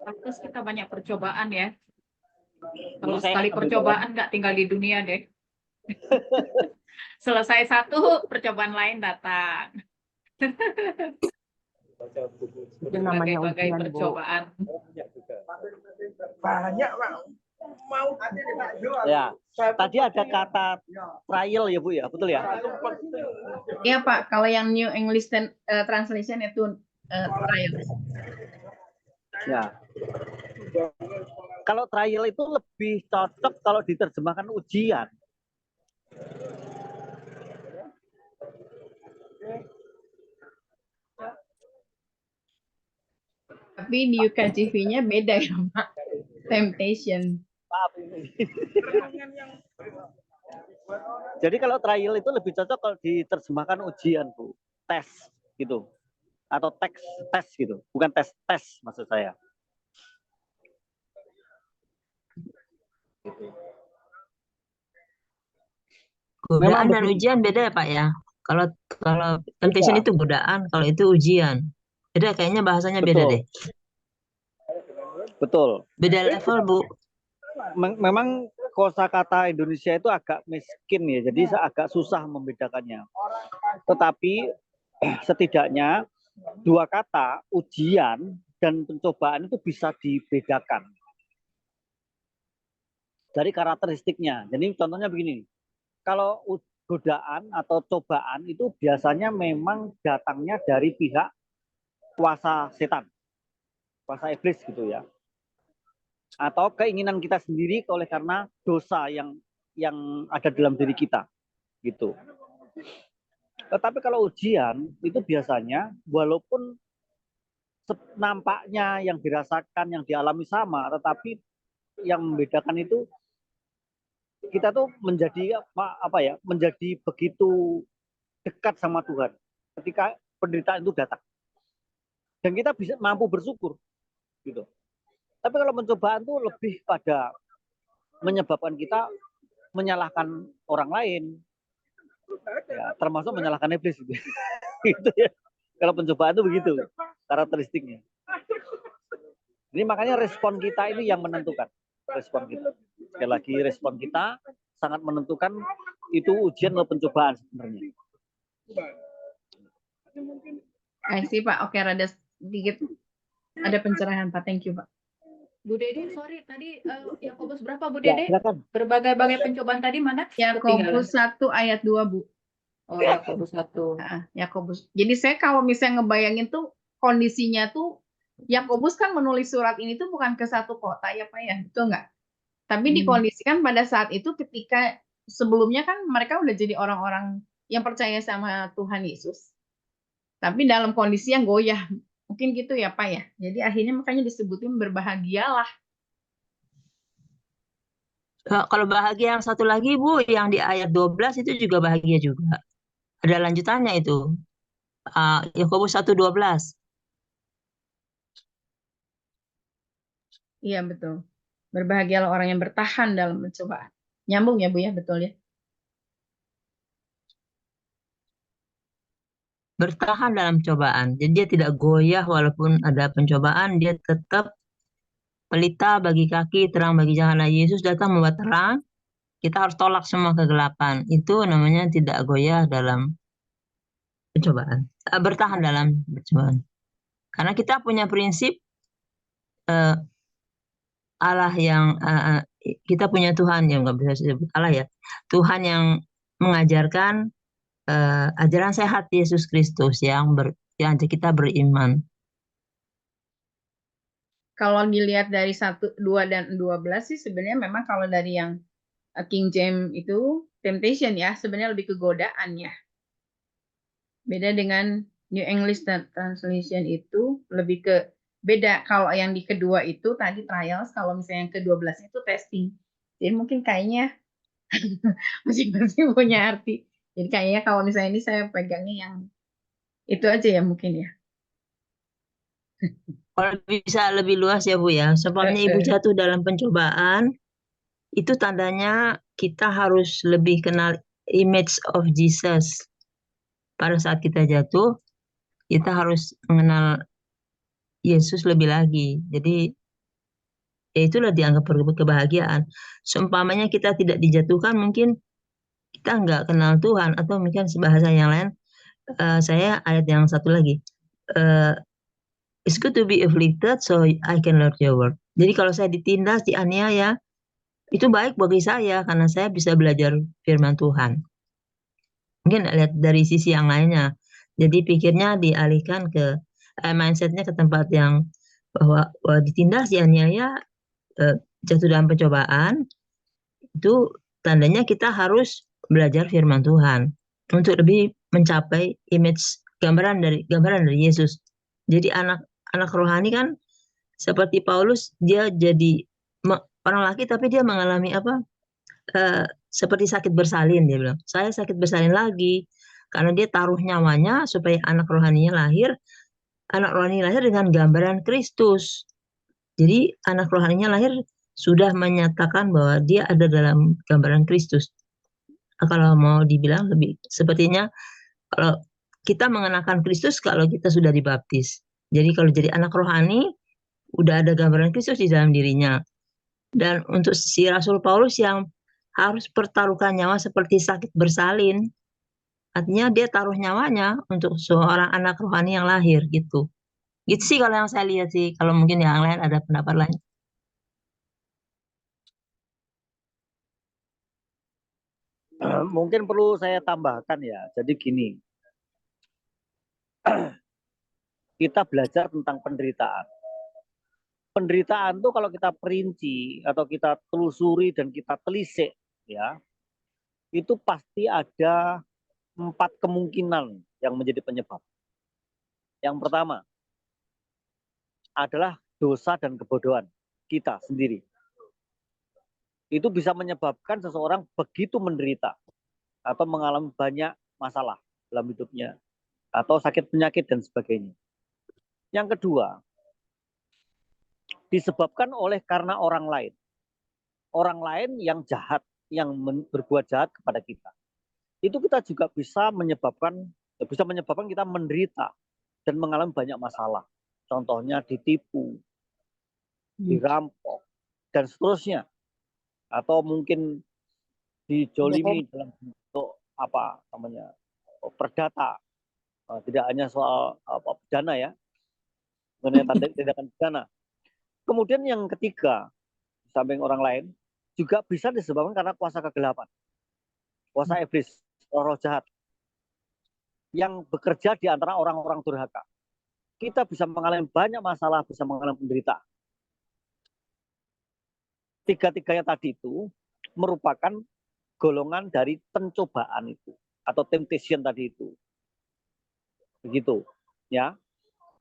G: Terus kita banyak percobaan ya. Kalau sekali percobaan nggak tinggal di dunia deh. Selesai satu, percobaan lain datang. Berbagai percobaan.
E: Banyak Pak. Mau
B: Ya, tadi ada kata trial ya Bu ya, betul ya?
A: Iya Pak, kalau yang New English Translation itu trial.
B: Ya. Kalau trial itu lebih cocok kalau diterjemahkan ujian.
A: Tapi di UKJV-nya beda ya Pak. Temptation.
B: Jadi kalau trial itu lebih cocok kalau diterjemahkan ujian Bu, tes gitu. atau tes gitu, bukan tes maksud saya. Gitu.
J: Godaan dan ujian beda ya Pak ya. Kalau temptation itu godaan, kalau itu ujian. Beda, kayaknya bahasanya beda deh.
B: Betul.
J: Beda level, Bu.
B: Memang kosakata Indonesia itu agak miskin ya, jadi agak susah membedakannya. Tetapi setidaknya dua kata ujian dan pencobaan itu bisa dibedakan dari karakteristiknya. Jadi contohnya begini, kalau godaan atau cobaan itu biasanya memang datangnya dari pihak kuasa setan, kuasa iblis gitu ya, atau keinginan kita sendiri oleh karena dosa yang ada dalam diri kita gitu. Tetapi kalau ujian itu biasanya walaupun nampaknya yang dirasakan, yang dialami sama, tetapi yang membedakan itu kita tuh menjadi menjadi begitu dekat sama Tuhan ketika penderitaan itu datang, dan kita bisa mampu bersyukur gitu. Tapi kalau pencobaan tuh lebih pada menyebabkan kita menyalahkan orang lain, ya, termasuk menyalahkan iblis gitu. Gitu ya. Kalau pencobaan itu begitu karakteristiknya. Jadi makanya respon kita ini yang menentukan. Respon kita. Sekali lagi, respon kita sangat menentukan itu ujian atau pencobaan sebenarnya.
A: Sih Pak, oke, rada sedikit ada pencerahan Pak, thank you Pak.
G: Bu Dede, sorry tadi Yakobus berapa Bu Dede?
B: Ya,
G: Berbagai pencobaan tadi mana?
A: Yakobus 1 ayat 2 Bu.
G: Oh, Yakobus 1.
A: Yakobus. Jadi saya kalau misalnya ngebayangin tuh kondisinya tuh Yakobus kan menulis surat ini tuh bukan ke satu kota ya Pak ya, betul nggak? Tapi dikondisikan pada saat itu ketika sebelumnya kan mereka udah jadi orang-orang yang percaya sama Tuhan Yesus. Tapi dalam kondisi yang goyah. Mungkin gitu ya Pak ya. Jadi akhirnya makanya disebutin berbahagialah.
J: Kalau bahagia yang satu lagi Bu, yang di ayat 12 itu juga bahagia juga. Ada lanjutannya itu. Yakobus 1:12.
A: Iya betul. Berbahagialah orang yang bertahan dalam pencobaan. Nyambung ya Bu ya, betul ya.
J: Bertahan dalam cobaan. Jadi dia tidak goyah walaupun ada pencobaan, dia tetap pelita bagi kaki, terang bagi jalan. Yesus datang membawa terang, kita harus tolak semua kegelapan. Itu namanya tidak goyah dalam pencobaan. Bertahan dalam pencobaan. Karena kita punya prinsip Allah yang kita punya Tuhan yang nggak bisa disebut Allah ya, Tuhan yang mengajarkan ajaran sehat Yesus Kristus yang kita beriman.
A: Kalau dilihat dari 1, 2 dan 12 sih sebenarnya memang kalau dari yang King James itu temptation ya, sebenarnya lebih ke godaan ya. Beda dengan New English Translation itu lebih ke beda. Kalau yang di kedua itu tadi trials, kalau misalnya yang ke-12 itu testing. Jadi mungkin kayaknya masing-masing punya arti. Jadi kayaknya kalau misalnya ini saya pegangnya yang itu aja ya mungkin ya.
J: Kalau bisa lebih luas ya Bu ya. Sebabnya Ibu jatuh dalam pencobaan, itu tandanya kita harus lebih kenal image of Jesus. Pada saat kita jatuh, kita harus mengenal Yesus lebih lagi. Jadi ya itulah dianggap kebahagiaan. Seumpamanya kita tidak dijatuhkan, mungkin kita nggak kenal Tuhan, atau mungkin bahasa yang lain. Saya ayat yang satu lagi. It's good to be afflicted so I can learn your word. Jadi kalau saya ditindas, dianiaya, itu baik bagi saya karena saya bisa belajar firman Tuhan. Mungkin lihat dari sisi yang lainnya. Jadi pikirnya dialihkan ke mindsetnya ke tempat yang bahwa ditindas, dianiaya, jatuh dalam pencobaan, itu tandanya kita harus belajar firman Tuhan untuk lebih mencapai image gambaran dari Yesus. Jadi anak rohani kan seperti Paulus, dia jadi orang laki tapi dia mengalami seperti sakit bersalin. Dia bilang, saya sakit bersalin lagi karena dia taruh nyawanya supaya anak rohaninya lahir anak rohani lahir dengan gambaran Kristus. Jadi anak rohaninya lahir sudah menyatakan bahwa dia ada dalam gambaran Kristus. Kalau mau dibilang lebih sepertinya kalau kita mengenakan Kristus kalau kita sudah dibaptis. Jadi kalau jadi anak rohani udah ada gambaran Kristus di dalam dirinya. Dan untuk si Rasul Paulus yang harus pertaruhkan nyawa seperti sakit bersalin, artinya dia taruh nyawanya untuk seorang anak rohani yang lahir gitu. Gitu sih kalau yang saya lihat sih. Kalau mungkin yang lain ada pendapat lain.
B: Mungkin perlu saya tambahkan ya. Jadi gini, kita belajar tentang penderitaan. Penderitaan tuh kalau kita perinci atau kita telusuri dan kita telisik, ya, itu pasti ada 4 kemungkinan yang menjadi penyebab. Yang pertama adalah dosa dan kebodohan kita sendiri. Itu bisa menyebabkan seseorang begitu menderita atau mengalami banyak masalah dalam hidupnya atau sakit penyakit dan sebagainya. Yang kedua, disebabkan oleh karena orang lain. Orang lain yang jahat, yang berbuat jahat kepada kita. Itu kita juga bisa menyebabkan kita menderita dan mengalami banyak masalah. Contohnya ditipu, dirampok, dan seterusnya. Atau mungkin dijolimi dalam bentuk perdata. Tidak hanya soal pidana ya, mengenai tindakan pidana. Kemudian yang ketiga, samping orang lain, juga bisa disebabkan karena kuasa kegelapan, kuasa iblis, roh jahat yang bekerja di antara orang-orang durhaka. Kita bisa mengalami banyak masalah, bisa mengalami penderitaan. Tiga-tiganya tadi itu merupakan golongan dari pencobaan itu atau temptation tadi itu. Begitu, ya.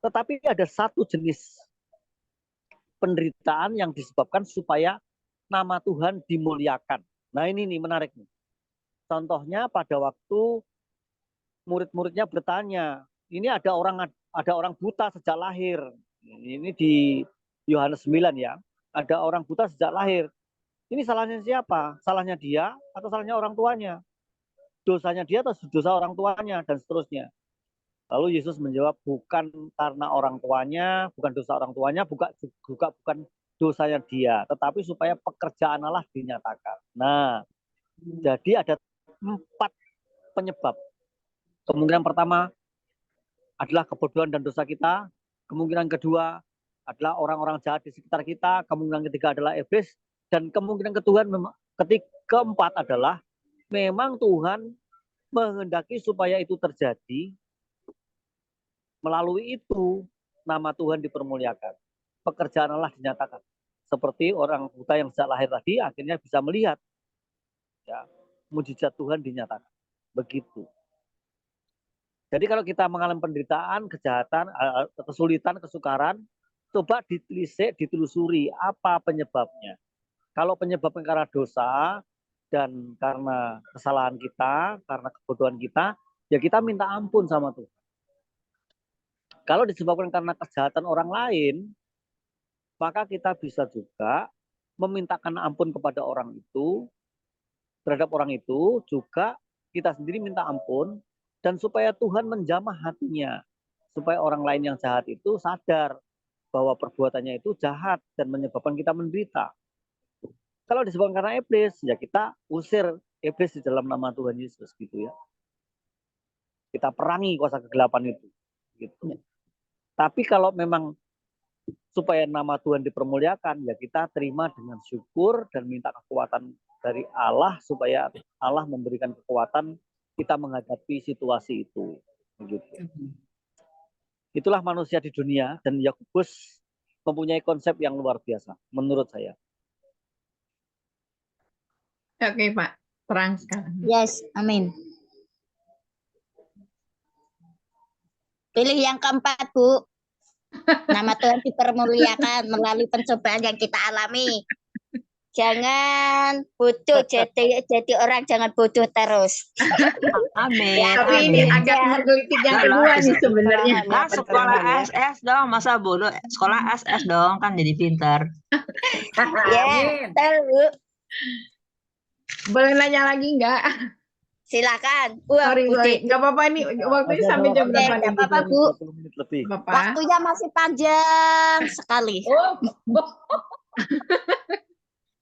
B: Tetapi ada satu jenis penderitaan yang disebabkan supaya nama Tuhan dimuliakan. Nah, ini nih menarik nih. Contohnya pada waktu murid-muridnya bertanya, ini ada orang buta sejak lahir. Ini di Yohanes 9 ya. Ada orang buta sejak lahir. Ini salahnya siapa? Salahnya dia atau salahnya orang tuanya? Dosanya dia atau dosa orang tuanya dan seterusnya. Lalu Yesus menjawab, bukan karena orang tuanya, bukan dosa orang tuanya, juga bukan dosanya dia, tetapi supaya pekerjaan Allah dinyatakan. Nah, jadi ada 4 penyebab. Kemungkinan pertama adalah kebodohan dan dosa kita. Kemungkinan kedua adalah orang-orang jahat di sekitar kita. Kemungkinan ketiga adalah iblis. Dan kemungkinan keempat adalah memang Tuhan menghendaki supaya itu terjadi. Melalui itu nama Tuhan dipermuliakan. Pekerjaan Allah dinyatakan. Seperti orang buta yang sejak lahir tadi akhirnya bisa melihat. Ya, mujizat Tuhan dinyatakan. Begitu. Jadi kalau kita mengalami penderitaan, kejahatan, kesulitan, kesukaran, coba ditelisik, ditelusuri apa penyebabnya. Kalau penyebabnya karena dosa dan karena kesalahan kita, karena kebodohan kita, ya kita minta ampun sama Tuhan. Kalau disebabkan karena kejahatan orang lain, maka kita bisa juga memintakan ampun kepada orang itu, terhadap orang itu, juga kita sendiri minta ampun, dan supaya Tuhan menjamah hatinya, supaya orang lain yang jahat itu sadar bahwa perbuatannya itu jahat dan menyebabkan kita menderita. Kalau disebabkan karena iblis, ya kita usir iblis di dalam nama Tuhan Yesus gitu ya. Kita perangi kuasa kegelapan itu. Gitu. Tapi kalau memang supaya nama Tuhan dipermuliakan, ya kita terima dengan syukur dan minta kekuatan dari Allah supaya Allah memberikan kekuatan kita menghadapi situasi itu. Begitu. Itulah manusia di dunia dan Yakobus mempunyai konsep yang luar biasa menurut saya.
A: Oke, Pak. Terang sekarang.
C: Yes, amin. Pilih yang keempat, Bu. Nama Tuhan dipermuliakan melalui pencobaan yang kita alami. Jangan bodoh, jadi orang jangan bodoh terus.
J: Amin,
C: Ya,
A: Tapi ini
J: amin.
A: agak menggelitik yang
J: Enggak lah,
A: kedua nih
J: bisa.
A: sebenarnya.
J: Kan sekolah SS dong, masa bodoh? Sekolah SS dong, kan jadi pintar.
C: Ya,
D: Amin.
C: tahu.
A: Boleh nanya lagi nggak?
C: Silakan. Wah,
A: Sorry,
C: Bude.
A: nggak apa-apa nih. Waktunya sampai jam
C: Oke,
A: berapa nih?
C: nggak apa-apa, Bu.
B: 20 menit lebih.
A: Bapak.
C: Waktunya masih panjang sekali.
D: Oh,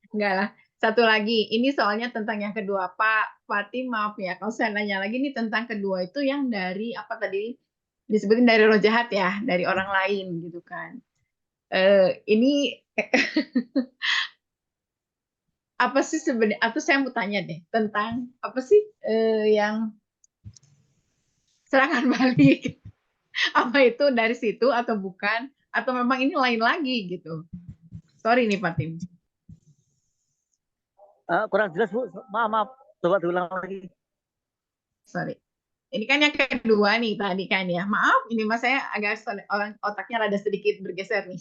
A: Enggak lah. Satu lagi, ini soalnya tentang yang kedua. Pak Fatih, maaf ya, kalau saya nanya lagi nih tentang kedua itu yang dari apa tadi disebutin dari roh jahat ya, dari orang lain gitu kan. Ini apa sih sebenarnya? Atau saya mau tanya deh tentang apa sih yang serangan balik? Apa itu dari situ atau bukan? Atau memang ini lain lagi gitu? Sorry nih Fatim.
B: Kurang jelas Bu, maaf. Coba diulang lagi.
A: Sorry. Ini kan yang kedua nih tadi kan ya. Maaf, ini mas saya agak orang otaknya rada sedikit bergeser nih.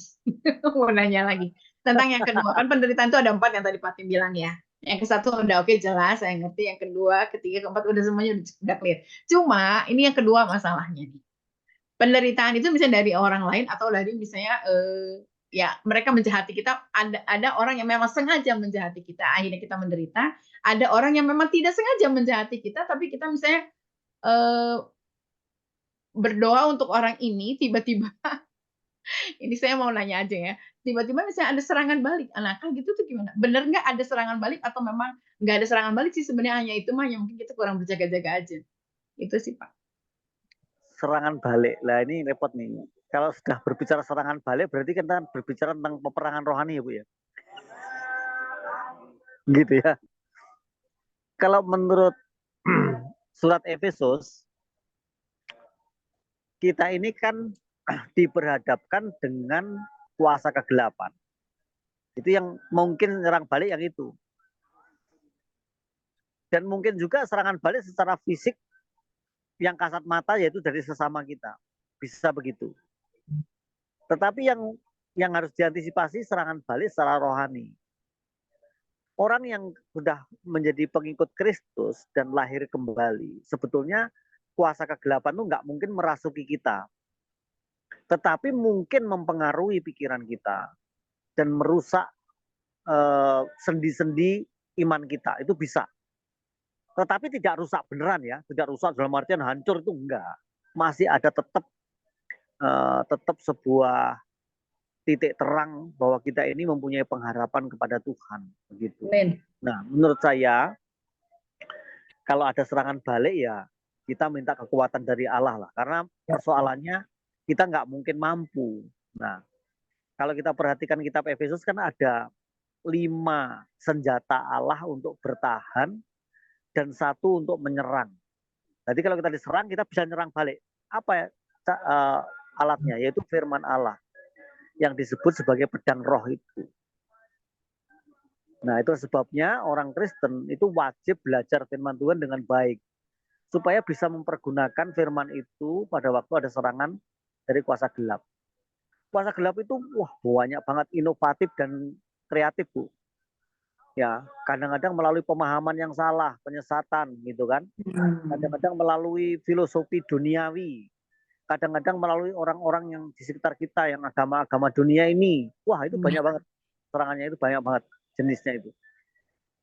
A: Mau nanya lagi. Tentang yang kedua, kan penderitaan itu ada 4 yang tadi Fatim bilang ya. Yang ke satu udah oke jelas, saya ngerti. Yang kedua, ketiga, keempat udah semuanya udah clear. Cuma ini yang kedua masalahnya nih. Penderitaan itu misalnya dari orang lain atau dari misalnya ya mereka menjahati kita. Ada orang yang memang sengaja menjahati kita, akhirnya kita menderita. Ada orang yang memang tidak sengaja menjahati kita, tapi kita misalnya berdoa untuk orang ini, tiba-tiba ini saya mau nanya aja ya, tiba-tiba misalnya ada serangan balik, anaknya gitu tuh gimana? Bener nggak ada serangan balik atau memang nggak ada serangan balik sih sebenarnya, hanya itu mah yang mungkin kita kurang berjaga-jaga aja. Itu sih Pak.
B: Serangan balik, lah ini repot nih. Kalau sudah berbicara serangan balik, berarti kita berbicara tentang peperangan rohani ya Bu ya. Gitu ya. Kalau menurut surat Efesus, kita ini kan diperhadapkan dengan kuasa kegelapan. Itu yang mungkin nyerang balik yang itu. Dan mungkin juga serangan balik secara fisik yang kasat mata yaitu dari sesama kita. Bisa begitu. Tetapi yang harus diantisipasi serangan balik secara rohani. Orang yang sudah menjadi pengikut Kristus dan lahir kembali, sebetulnya kuasa kegelapan itu nggak mungkin merasuki kita. Tetapi mungkin mempengaruhi pikiran kita dan merusak sendi-sendi iman kita. Itu bisa. Tetapi tidak rusak beneran ya. Tidak rusak dalam artian hancur, itu enggak. Masih ada tetap sebuah titik terang bahwa kita ini mempunyai pengharapan kepada Tuhan. Begitu. Nah, menurut saya, kalau ada serangan balik ya kita minta kekuatan dari Allah lah. Karena persoalannya kita nggak mungkin mampu. Nah, kalau kita perhatikan kitab Efesus kan ada 5 senjata Allah untuk bertahan dan 1 untuk menyerang. Jadi kalau kita diserang kita bisa nyerang balik. Apa ya alatnya? Yaitu firman Allah yang disebut sebagai pedang roh itu. Nah, itu sebabnya orang Kristen itu wajib belajar firman Tuhan dengan baik supaya bisa mempergunakan firman itu pada waktu ada serangan dari kuasa gelap. Kuasa gelap itu banyak banget inovatif dan kreatif, Bu. Ya, kadang-kadang melalui pemahaman yang salah, penyesatan gitu kan. Kadang-kadang melalui filosofi duniawi. Kadang-kadang melalui orang-orang yang di sekitar kita yang agama-agama dunia ini. Wah, itu banyak banget. Serangannya itu banyak banget jenisnya itu.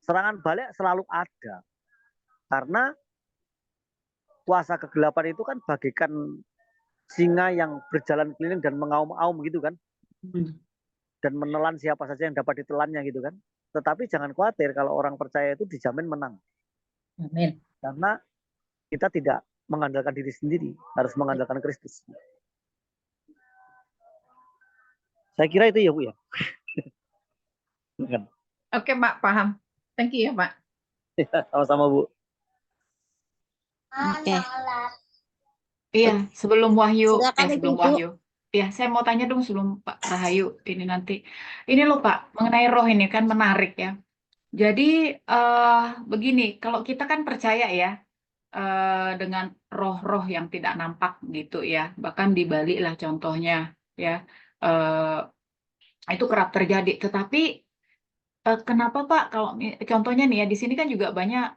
B: Serangan balik selalu ada. Karena kuasa kegelapan itu kan bagaikan singa yang berjalan keliling dan mengaum-aum gitu kan. Dan menelan siapa saja yang dapat ditelannya gitu kan. Tetapi jangan khawatir kalau orang percaya itu dijamin menang.
D: Amin.
B: Karena kita tidak mengandalkan diri sendiri, harus mengandalkan Kristus. Saya kira itu ya Bu ya.
A: Oke Pak, paham. Thank you ya Pak.
B: Sama-sama Bu.
C: Oke.
G: Iya, sebelum Wahyu,
C: Silakan
G: sebelum
C: Ibu.
G: Wahyu. Ya, saya mau tanya dong sebelum Pak Rahayu ini nanti. Ini loh Pak, mengenai roh ini kan menarik ya. Jadi begini, kalau kita kan percaya ya dengan roh-roh yang tidak nampak gitu ya, bahkan di Bali lah contohnya ya, itu kerap terjadi. Tetapi Kenapa Pak? Kalau contohnya nih ya, di sini kan juga banyak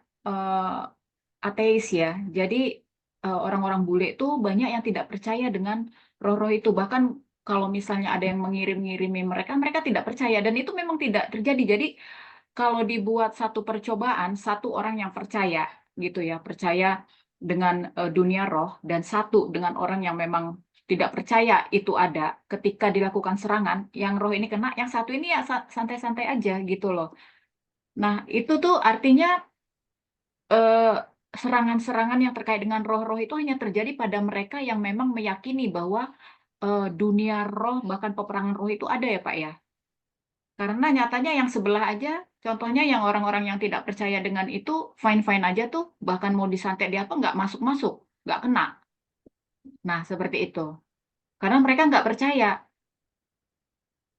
G: ateis ya. Jadi orang-orang bule itu banyak yang tidak percaya dengan roh-roh itu. Bahkan kalau misalnya ada yang mengirim-ngirimi mereka, mereka tidak percaya dan itu memang tidak terjadi. Jadi kalau dibuat satu percobaan, satu orang yang percaya gitu ya, percaya dengan dunia roh dan satu dengan orang yang memang tidak percaya itu ada, ketika dilakukan serangan, yang roh ini kena, yang satu ini ya santai-santai aja gitu loh. Nah, itu tuh artinya serangan-serangan yang terkait dengan roh-roh itu hanya terjadi pada mereka yang memang meyakini bahwa dunia roh, bahkan peperangan roh itu ada ya Pak ya. Karena nyatanya yang sebelah aja, contohnya yang orang-orang yang tidak percaya dengan itu, fine-fine aja tuh, bahkan mau disantet di apa, nggak masuk-masuk, nggak kena. Nah, seperti itu. Karena mereka nggak percaya.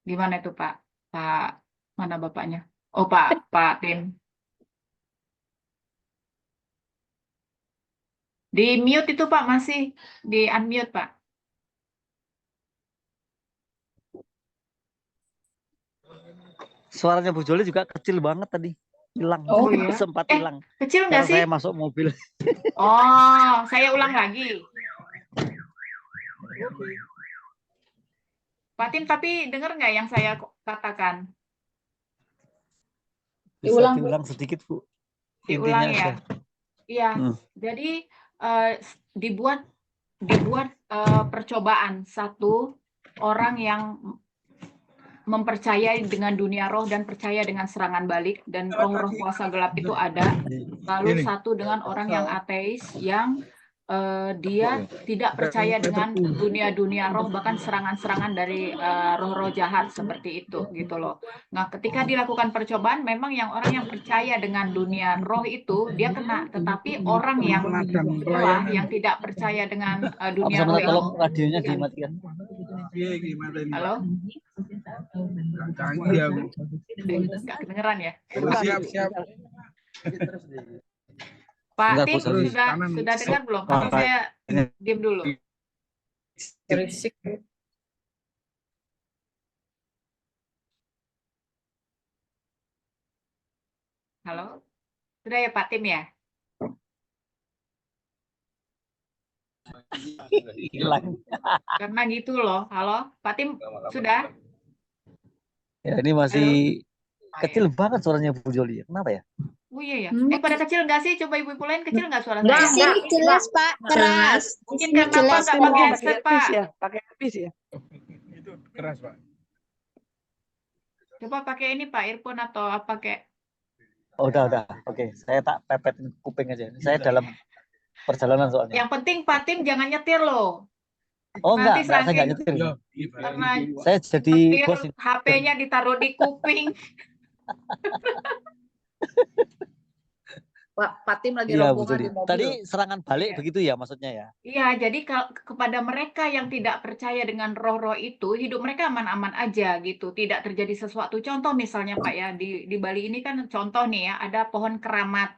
G: Gimana itu Pak? Pak, mana Bapaknya? Oh Pak Tim. Di mute itu Pak, masih di unmute Pak.
B: Suaranya Bu Joli juga kecil banget tadi. Hilang.
G: Oh ya?
B: Sempat hilang.
G: Kecil nggak
B: Karena
G: sih?
B: saya masuk mobil.
G: Oh, saya ulang lagi. Pak Tim, tapi dengar nggak yang saya katakan?
B: Bisa diulang sedikit Bu.
G: Diulang
B: Intinya
G: ya.
B: aja.
G: Iya. Jadi dibuat percobaan satu orang yang mempercayai dengan dunia roh dan percaya dengan serangan balik dan roh-roh kuasa gelap itu ada. Lalu satu dengan orang yang ateis yang dia tidak percaya dengan dunia-dunia roh, bahkan serangan-serangan dari roh-roh jahat seperti itu gitu loh. Nah, ketika dilakukan percobaan, memang yang orang yang percaya dengan dunia roh itu dia kena, tetapi orang yang sebelah yang tidak percaya dengan dunia roh itu.
B: Tolong radionya dimatikan.
G: Halo? Nggak kedengeran ya?
E: Siap.
G: Pak
B: Bentar,
G: Tim
B: Bu,
G: sudah dengar belum? Atau saya diam dulu?
F: Berisik.
G: Halo? Sudah ya Pak Tim ya?
B: Hilang.
G: Karena gitu loh. Halo? Pak Tim sudah?
B: Ya, ini masih kecil banget suaranya Bu Joli. Kenapa ya?
G: Oh iya ya. Pada kecil nggak sih? Coba ibu-ibu lain kecil nggak suara
C: Di
G: saya?
C: sini jelas Pak, keras.
G: Mungkin
C: Di sini
G: karena
C: jelas
G: Pak nggak pakai
C: keras.
G: headset Pak.
E: Pakai earpiece ya.
K: Itu keras Pak.
G: Coba pakai ini Pak, earphone atau apa kayak.
B: Oh, udah. Oke, saya tak pepetin kuping aja. Saya dalam perjalanan soalnya.
G: Yang penting Pak Tim jangan nyetir loh.
B: Oh
G: Nanti
B: enggak, saya enggak nyetir.
G: Karena
B: Saya jadi
G: nyetir,
B: bos.
G: HP-nya ditaruh di kuping.
F: Pak Tim lagi
B: Iya, Bu
F: rombongan
B: Joli.
F: di mobil.
B: Tadi serangan balik begitu ya maksudnya ya?
G: Iya, jadi kepada mereka yang tidak percaya dengan roh-roh itu, hidup mereka aman-aman aja gitu, tidak terjadi sesuatu. Contoh misalnya Pak ya, di Bali ini kan contoh nih ya, ada pohon keramat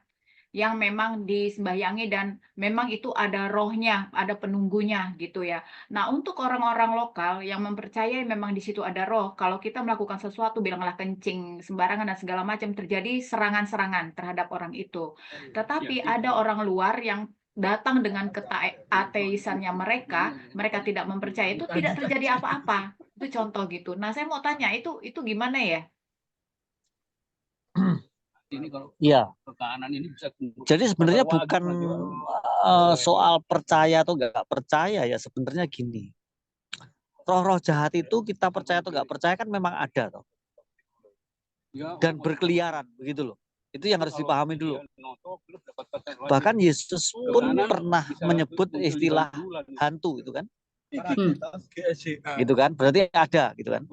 G: yang memang disembayangi dan memang itu ada rohnya, ada penunggunya gitu ya. Nah, untuk orang-orang lokal yang mempercayai memang di situ ada roh, kalau kita melakukan sesuatu, bilanglah kencing sembarangan dan segala macam, terjadi serangan-serangan terhadap orang itu. Tetapi ada orang luar yang datang dengan keateisannya mereka tidak mempercayai, itu tidak terjadi apa-apa. Itu contoh gitu. Nah, saya mau tanya, itu gimana ya?
K: Ini kalau
B: Iya.
K: ke kanan ini bisa.
B: Jadi sebenarnya bukan soal percaya atau nggak percaya ya, sebenarnya gini. Roh-roh jahat itu kita percaya atau nggak percaya kan memang ada toh. Dan berkeliaran begitu loh. Itu yang harus dipahami dulu. Bahkan Yesus pun pernah menyebut istilah hantu itu kan. Gitu kan, berarti ada gitu kan.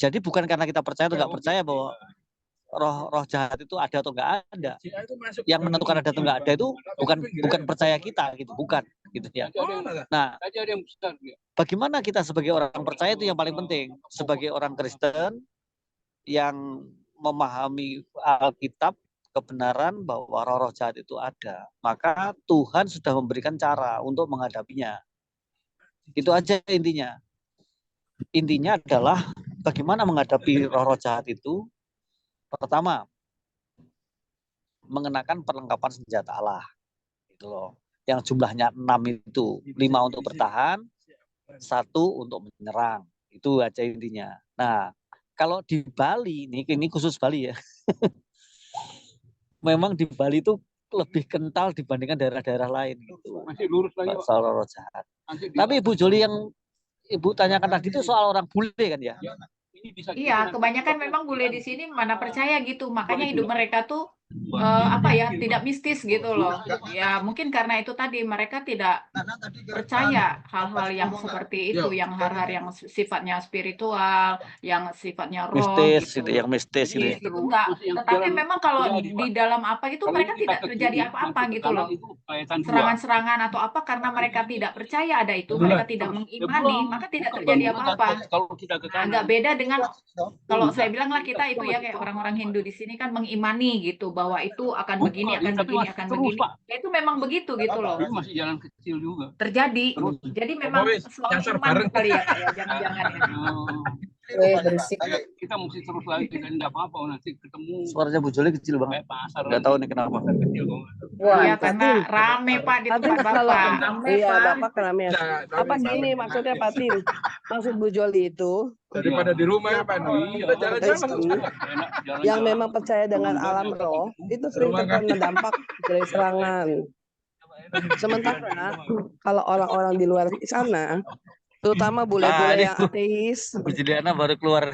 B: Jadi bukan karena kita percaya atau nggak percaya bahwa roh jahat itu ada atau nggak ada. Yang menentukan ada atau nggak ada itu bukan percaya kita gitu, bukan gitu ya. Nah, bagaimana kita sebagai orang percaya itu yang paling penting. Sebagai orang Kristen yang memahami Alkitab, kebenaran bahwa roh jahat itu ada, maka Tuhan sudah memberikan cara untuk menghadapinya. Itu aja intinya. Intinya adalah bagaimana menghadapi roh jahat itu. Pertama, mengenakan perlengkapan senjata Allah. Gitu loh. Yang jumlahnya 6 itu. 5 untuk bertahan, 1 untuk menyerang. Itu aja intinya. Nah, kalau di Bali, ini khusus Bali ya. Memang di Bali itu lebih kental dibandingkan daerah-daerah lain. Gitu.
K: Masih lurus lagi, Pak.
B: Soal roh jahat. Tapi Ibu Joli yang Ibu tanyakan tadi itu soal orang bule kan ya?
G: Iya, kebanyakan memang bule di sini mana percaya gitu, makanya hidup mereka tuh tidak mistis gitu loh. Ya mungkin karena itu tadi mereka tidak percaya hal-hal yang seperti itu, yang hal-hal yang sifatnya spiritual, yang sifatnya roh
B: Mistis,
G: gitu.
B: yang mistis gitu.
G: Itu enggak. Tetapi memang kalau di dalam apa itu mereka tidak terjadi apa-apa gitu loh. Serangan-serangan atau apa karena mereka tidak percaya ada itu, mereka tidak mengimani, maka tidak terjadi apa-apa. Agak beda dengan kalau saya bilang lah kita itu ya kayak orang-orang Hindu di sini kan mengimani gitu bahwa itu akan begini, akan begini, akan begini. Ya, itu memang begitu gitu loh.
K: Masih jalan kecil juga.
G: Terjadi. Jadi memang selalu iman kali ya, Pak, ya. Jangan-jangan ya.
F: Berisik.
K: Kita mesti terus lagi dan enggak apa-apa nanti ketemu.
B: Suaranya Bu Joli kecil banget. Nggak tahu nih kenapa.
G: Iya, karena rame Pak di tempat Bapak.
E: Iya, Bapak keramaian. Apa gini maksudnya Pak Tim? Maksud Bu Joli itu
K: Daripada di rumah ya Pak, kita jalan-jalan.
E: yang memang percaya dengan alam roh itu sering terkena dampak dari serangan. Sementara kalau orang-orang di luar sana, terutama bule-bule yang ateis,
B: Bu Juliana baru keluar.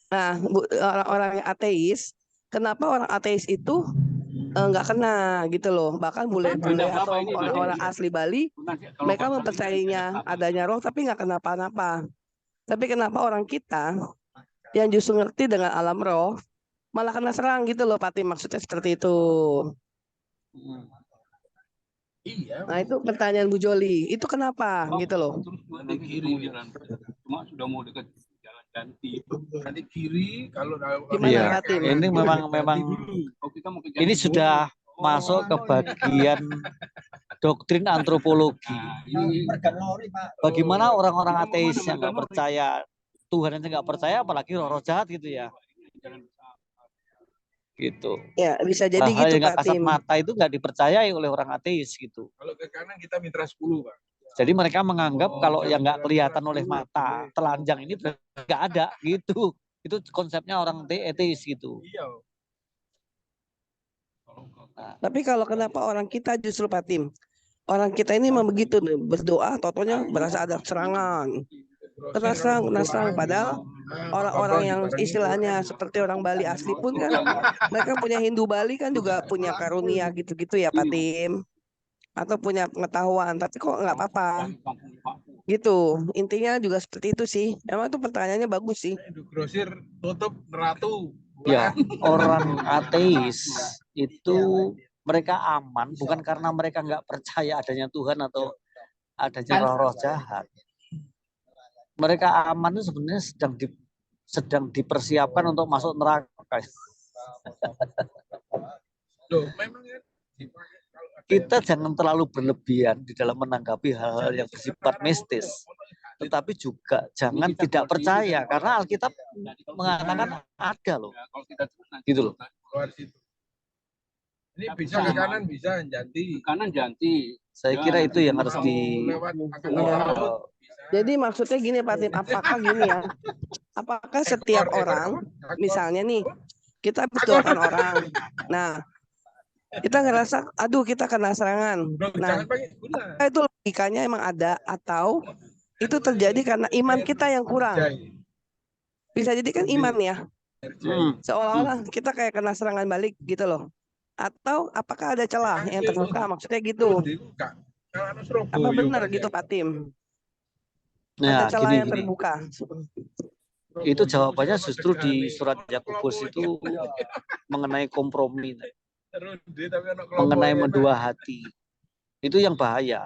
E: nah orang-orang yang ateis, kenapa orang ateis itu nggak kena gitu loh? Bahkan bule-bule atau orang-orang asli Bali, mereka mempercayainya adanya roh tapi nggak kenapa-napa. Tapi kenapa orang kita yang justru ngerti dengan alam roh malah kena serang gitu loh, Pak Tim, maksudnya seperti itu.
K: Iya.
E: Nah itu pertanyaan Bu Joli, itu kenapa gitu loh?
K: Terus di kiri jalan, cuma sudah mau dekat jalan ganti. Nanti kiri kalau
B: Iya. Ini memang ini sudah masuk ke bagian doktrin antropologi. Bagaimana orang-orang ateis yang nggak percaya Tuhan, yang nggak percaya apalagi roh-roh jahat gitu ya. Gitu.
E: Ya bisa jadi
B: hal-hal
E: gitu
B: yang nggak
E: Pak
B: kasat
E: Tim.
B: mata itu nggak dipercayai oleh orang ateis gitu.
K: Kalau ke kanan kita mitra 10 Pak.
B: Jadi mereka menganggap kalau yang nggak kelihatan oleh mata telanjang ini nggak ada gitu. Itu konsepnya orang ateis gitu.
K: Iya.
B: Nah,
E: Tapi kalau kenapa orang kita justru Pak Tim, orang kita ini memang begitu nih, berdoa, totonya berasa ada serangan. Kena serang, padahal orang-orang yang istilahnya seperti orang Bali asli pun kan, mereka punya Hindu Bali kan juga punya karunia gitu-gitu ya Pak Tim, atau punya pengetahuan, tapi kok nggak apa-apa. Gitu, intinya juga seperti itu sih. Emang itu pertanyaannya bagus sih.
K: Grosir tutup ratu.
B: ya, orang ateis itu mereka aman bukan karena mereka nggak percaya adanya Tuhan atau adanya roh-roh jahat. Mereka aman itu sebenarnya sedang dipersiapkan untuk masuk neraka. Kita jangan terlalu berlebihan di dalam menanggapi hal-hal yang bersifat mistis. Tetapi juga jangan tidak percaya karena Alkitab mengatakan ada loh. Gitu loh.
K: Ini bisa ke kanan, bisa janti. Kanan janti.
B: Saya kira itu yang harus
E: Jadi maksudnya gini Pak Tim, apakah gini ya? Apakah setiap orang, misalnya nih, kita berdoakan orang. Nah, kita ngerasa, aduh kita kena serangan. Nah, itu logikanya emang ada atau itu terjadi karena iman kita yang kurang. Bisa jadi kan iman ya. Seolah-olah kita kayak kena serangan balik gitu loh. Atau apakah ada celah yang terbuka, maksudnya gitu. Apa benar gitu Pak Tim?
B: Nah,
E: ada celah yang terbuka.
B: Itu jawabannya justru di surat Yakobus itu mengenai kompromi. Mengenai mendua hati. Itu yang bahaya.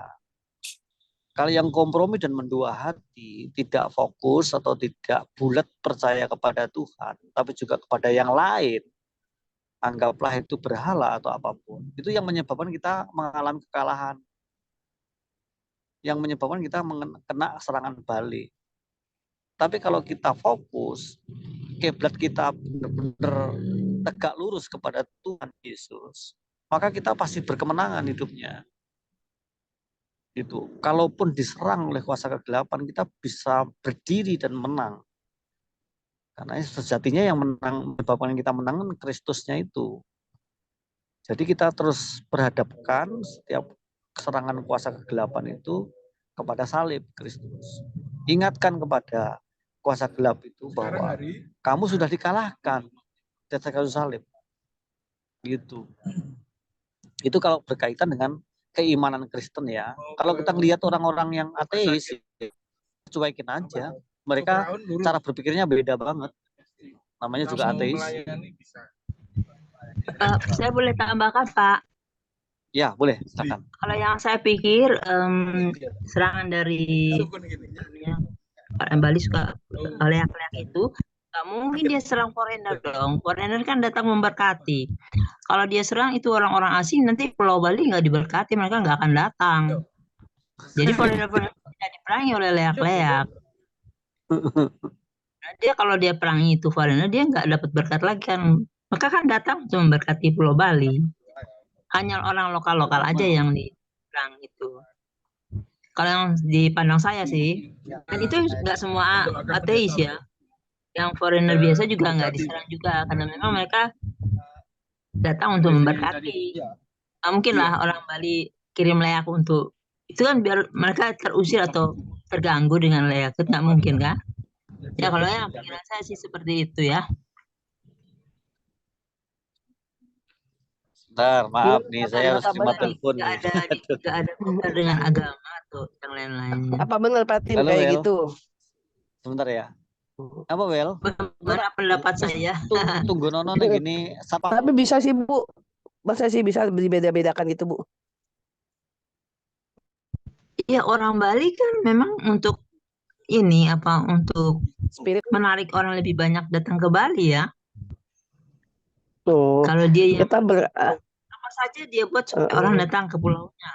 B: Kalau yang kompromi dan mendua hati, tidak fokus atau tidak bulat percaya kepada Tuhan, tapi juga kepada yang lain, anggaplah itu berhala atau apapun, itu yang menyebabkan kita mengalami kekalahan. Yang menyebabkan kita kena serangan balik. Tapi kalau kita fokus, kiblat kita benar-benar tegak lurus kepada Tuhan Yesus, maka kita pasti berkemenangan hidupnya. Itu. Kalaupun diserang oleh kuasa kegelapan, kita bisa berdiri dan menang. Karena sejatinya yang menang, menyebabkan kita menang Kristusnya itu. Jadi kita terus berhadapkan setiap serangan kuasa kegelapan itu kepada salib Kristus. Ingatkan kepada kuasa gelap itu bahwa kamu sudah dikalahkan di atas kayu salib. Gitu. Itu kalau berkaitan dengan keimanan Kristen ya. Kalau kita lihat orang-orang yang ateis, cuekin aja. Mereka cara berpikirnya beda banget. Namanya juga ateis.
J: Saya boleh tambahkan, Pak?
B: Ya, boleh. Silakan.
J: Kalau yang saya pikir serangan dari Pak Bali suka leak-leak itu, nggak mungkin dia serang foreigner dong. Foreigner kan datang memberkati. Kalau dia serang itu orang-orang asing, nanti Pulau Bali nggak diberkati, mereka nggak akan datang. Jadi foreigner tidak diperangi oleh leak-leak. Nah, dia kalau dia perangi itu foreigner, dia nggak dapat berkat lagi kan. Maka kan datang untuk memberkati Pulau Bali. Hanya orang lokal-lokal aja yang diserang itu. Kalau yang dipandang saya sih, dan itu nggak semua ateis ya. Yang foreigner biasa juga nggak diserang juga, karena memang mereka datang untuk memberkati. Nggak mungkin lah orang Bali kirim leak untuk, itu kan biar mereka terusir atau terganggu dengan leak, itu nggak mungkin kan? Ya kalau yang pikiran saya sih seperti itu ya.
B: Bentar, maaf nih, saya harus terima
J: Bali
B: telepon
J: nggak
B: nih.
J: ada hubungan dengan agama atau yang lain-lainnya.
E: Apa benar Pak Tim
B: Halo,
E: kayak
B: Wel.
E: gitu?
B: Sebentar ya. Apa, Wel?
J: Bagaimana pendapat saya?
B: Tunggu Nono nih gini. Sapa?
E: Tapi bisa sih Bu. Masa sih bisa dibeda-bedakan gitu Bu?
J: Ya orang Bali kan memang untuk ini apa, untuk
E: Spirit.
J: menarik orang lebih banyak datang ke Bali ya.
E: Tuh.
J: Kalau dia yang
E: Kita
J: apa saja dia buat supaya orang datang ke pulaunya.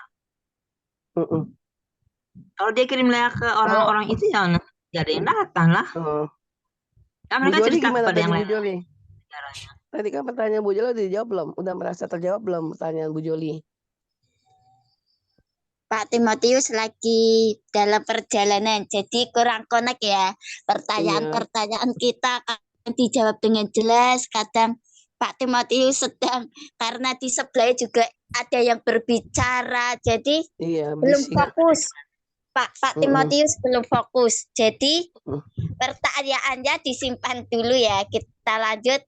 J: Kalau dia kirim leak ke orang-orang itu ya nggak ada yang datang lah. Ya,
E: Bu
J: mereka
E: Joli
J: cerita
E: gimana
J: kepada yang
E: tadi Bu
J: lain.
E: Joli? Tadi kan pertanyaan Bu Joli udah dijawab belum? Udah merasa terjawab belum pertanyaan Bu Joli?
C: Pak Timotius lagi dalam perjalanan, jadi kurang connect ya. Pertanyaan-pertanyaan kita akan dijawab dengan jelas. Kadang Pak Timotius sedang, karena di sebelah juga ada yang berbicara, jadi belum fokus. Pak Timotius belum fokus. Jadi pertanyaannya disimpan dulu ya. Kita lanjut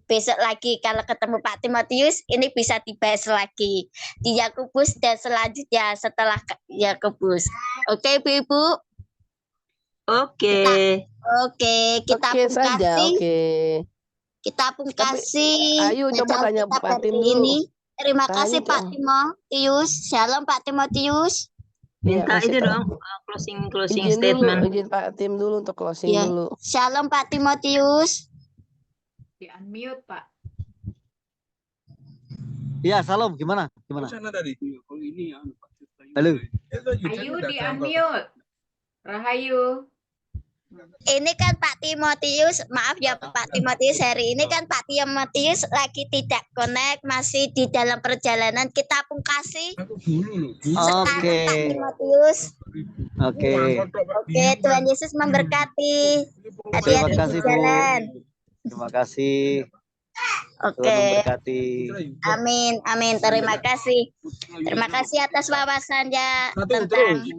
C: besok lagi kalau ketemu Pak Timotius, ini bisa dibahas lagi di Yakobus dan selanjutnya setelah Yakobus. Oke, Ibu.
J: Oke.
C: Kita pungkasi. Kita pungkasi.
E: Ayo coba tanya Pak Tim dulu.
C: Ini. Terima kasih Pak Timotius. Shalom Pak Timotius.
J: Minta itu dong closing statement.
E: Izin Pak Tim dulu untuk closing dulu.
C: Shalom Pak Timotius.
G: Di unmute Pak.
B: Iya, salam. Gimana?
K: Sana tadi. Kalau ini ya.
B: Halo.
G: Ayu di unmute. Rahayu.
C: Ini kan Pak Timotius, maaf ya Pak Timotius, hari ini kan Pak Timotius lagi tidak connect, masih di dalam perjalanan. Kita pungkasi. Sekarang Pak Timotius.
B: Oke,
C: Tuhan Yesus memberkati. Hati-hati di jalan.
B: Terima kasih.
C: Oke.
B: Tuhan memberkati.
C: Amin. Terima kasih. Terima kasih atas wawasannya tentang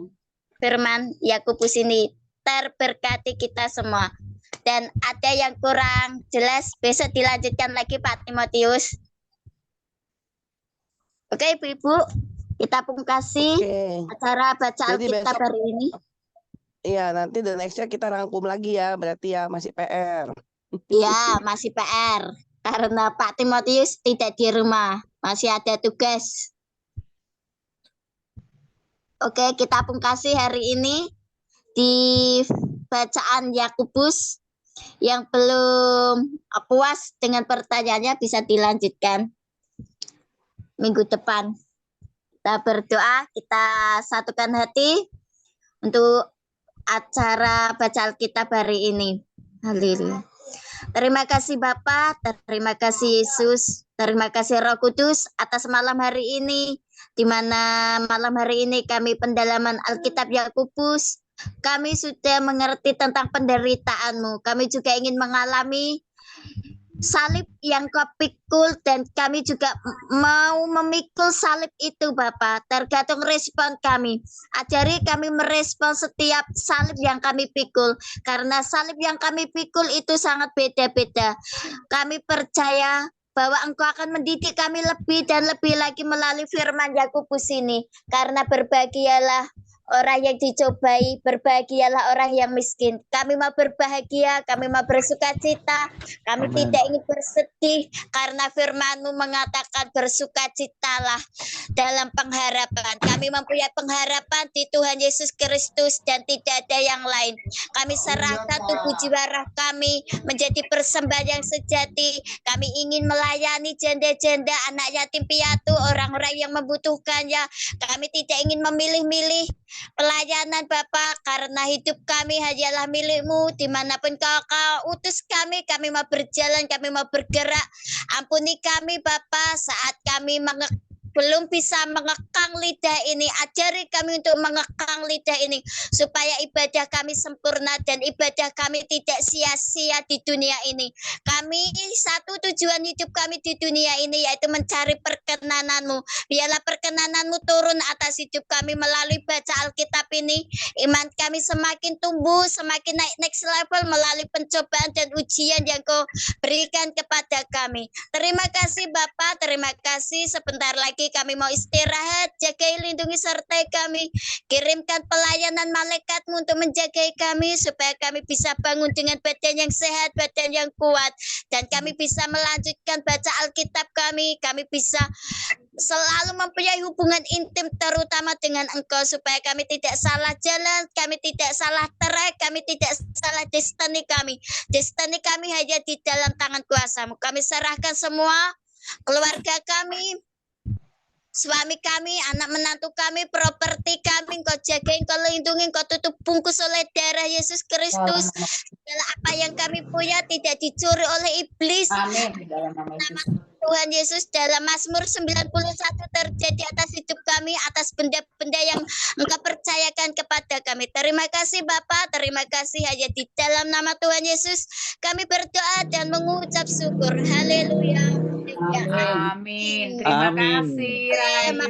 C: firman Yakobus ini. Terberkati kita semua. Dan ada yang kurang jelas, besok dilanjutkan lagi Pak Timotius. Oke, Ibu-ibu, kita pungkasi acara baca Alkitab hari ini.
E: Iya, nanti the next-nya kita rangkum lagi ya, berarti ya masih PR.
C: Iya, masih PR. Karena Pak Timotius tidak di rumah, masih ada tugas. Oke, kita pungkasi hari ini di bacaan Yakobus. Yang belum puas dengan pertanyaannya bisa dilanjutkan minggu depan. Kita berdoa, kita satukan hati untuk acara baca Alkitab hari ini. Haleluya. Terima kasih Bapa, terima kasih Yesus, terima kasih Roh Kudus atas malam hari ini, di mana malam hari ini kami pendalaman Alkitab Yakobus. Kami sudah mengerti tentang penderitaanmu. Kami juga ingin mengalami salib yang kau pikul dan kami juga mau memikul salib itu Bapak. Tergantung respon kami. Ajari kami merespon setiap salib yang kami pikul. Karena salib yang kami pikul itu sangat beda-beda. Kami percaya bahwa Engkau akan mendidik kami lebih dan lebih lagi melalui firman Yakobus ini. Karena berbahagialah orang yang dicobai, berbahagialah orang yang miskin. Kami mau berbahagia, kami mau bersukacita, kami
L: Amin.
C: tidak ingin bersedih, karena firman-Mu mengatakan bersukacitalah dalam pengharapan. Kami mempunyai pengharapan di Tuhan Yesus Kristus dan tidak ada yang lain. Kami serahkan tubuh jiwa roh kami menjadi persembahan yang sejati. Kami ingin melayani janda-janda, anak yatim piatu, orang-orang yang membutuhkannya. Kami tidak ingin memilih-milih pelayanan Bapak, karena hidup kami hanyalah milik-Mu. Dimanapun kau utus kami mau berjalan, kami mau bergerak. Ampuni kami Bapak saat kami belum bisa mengekang lidah ini. Ajari kami untuk mengekang lidah ini supaya ibadah kami sempurna dan ibadah kami tidak sia-sia di dunia ini. Kami satu tujuan hidup kami di dunia ini yaitu mencari perkenanan-Mu. Biarlah perkenanan-Mu turun atas hidup kami melalui baca Alkitab ini. Iman kami semakin tumbuh, semakin naik next level melalui pencobaan dan ujian yang Kau berikan kepada kami. Terima kasih Bapak, terima kasih. Sebentar lagi kami mau istirahat, jagai, lindungi, sertai kami. Kirimkan pelayanan malaikat-Mu untuk menjagai kami, supaya kami bisa bangun dengan badan yang sehat, badan yang kuat. Dan kami bisa melanjutkan baca Alkitab kami. Kami bisa selalu mempunyai hubungan intim terutama dengan Engkau, supaya kami tidak salah jalan, kami tidak salah track, kami tidak salah destiny kami. Destiny kami hanya di dalam tangan kuasa-Mu. Kami serahkan semua keluarga kami, suami kami, anak menantu kami, properti kami. Engkau jagain, Engkau lindungi, Engkau tutup bungkus oleh darah Yesus Kristus. Segala apa yang kami punya tidak dicuri oleh iblis.
F: Amin. Dalam nama
C: Nama
F: Yesus.
C: Tuhan Yesus, dalam Mazmur 91 terjadi atas hidup kami, atas benda-benda yang Engkau percayakan kepada kami. Terima kasih Bapa, terima kasih hanya di dalam nama Tuhan Yesus kami berdoa dan mengucap syukur. Haleluya.
F: Amin.
G: Amin. Terima
B: Amin.
G: kasih Rahayu.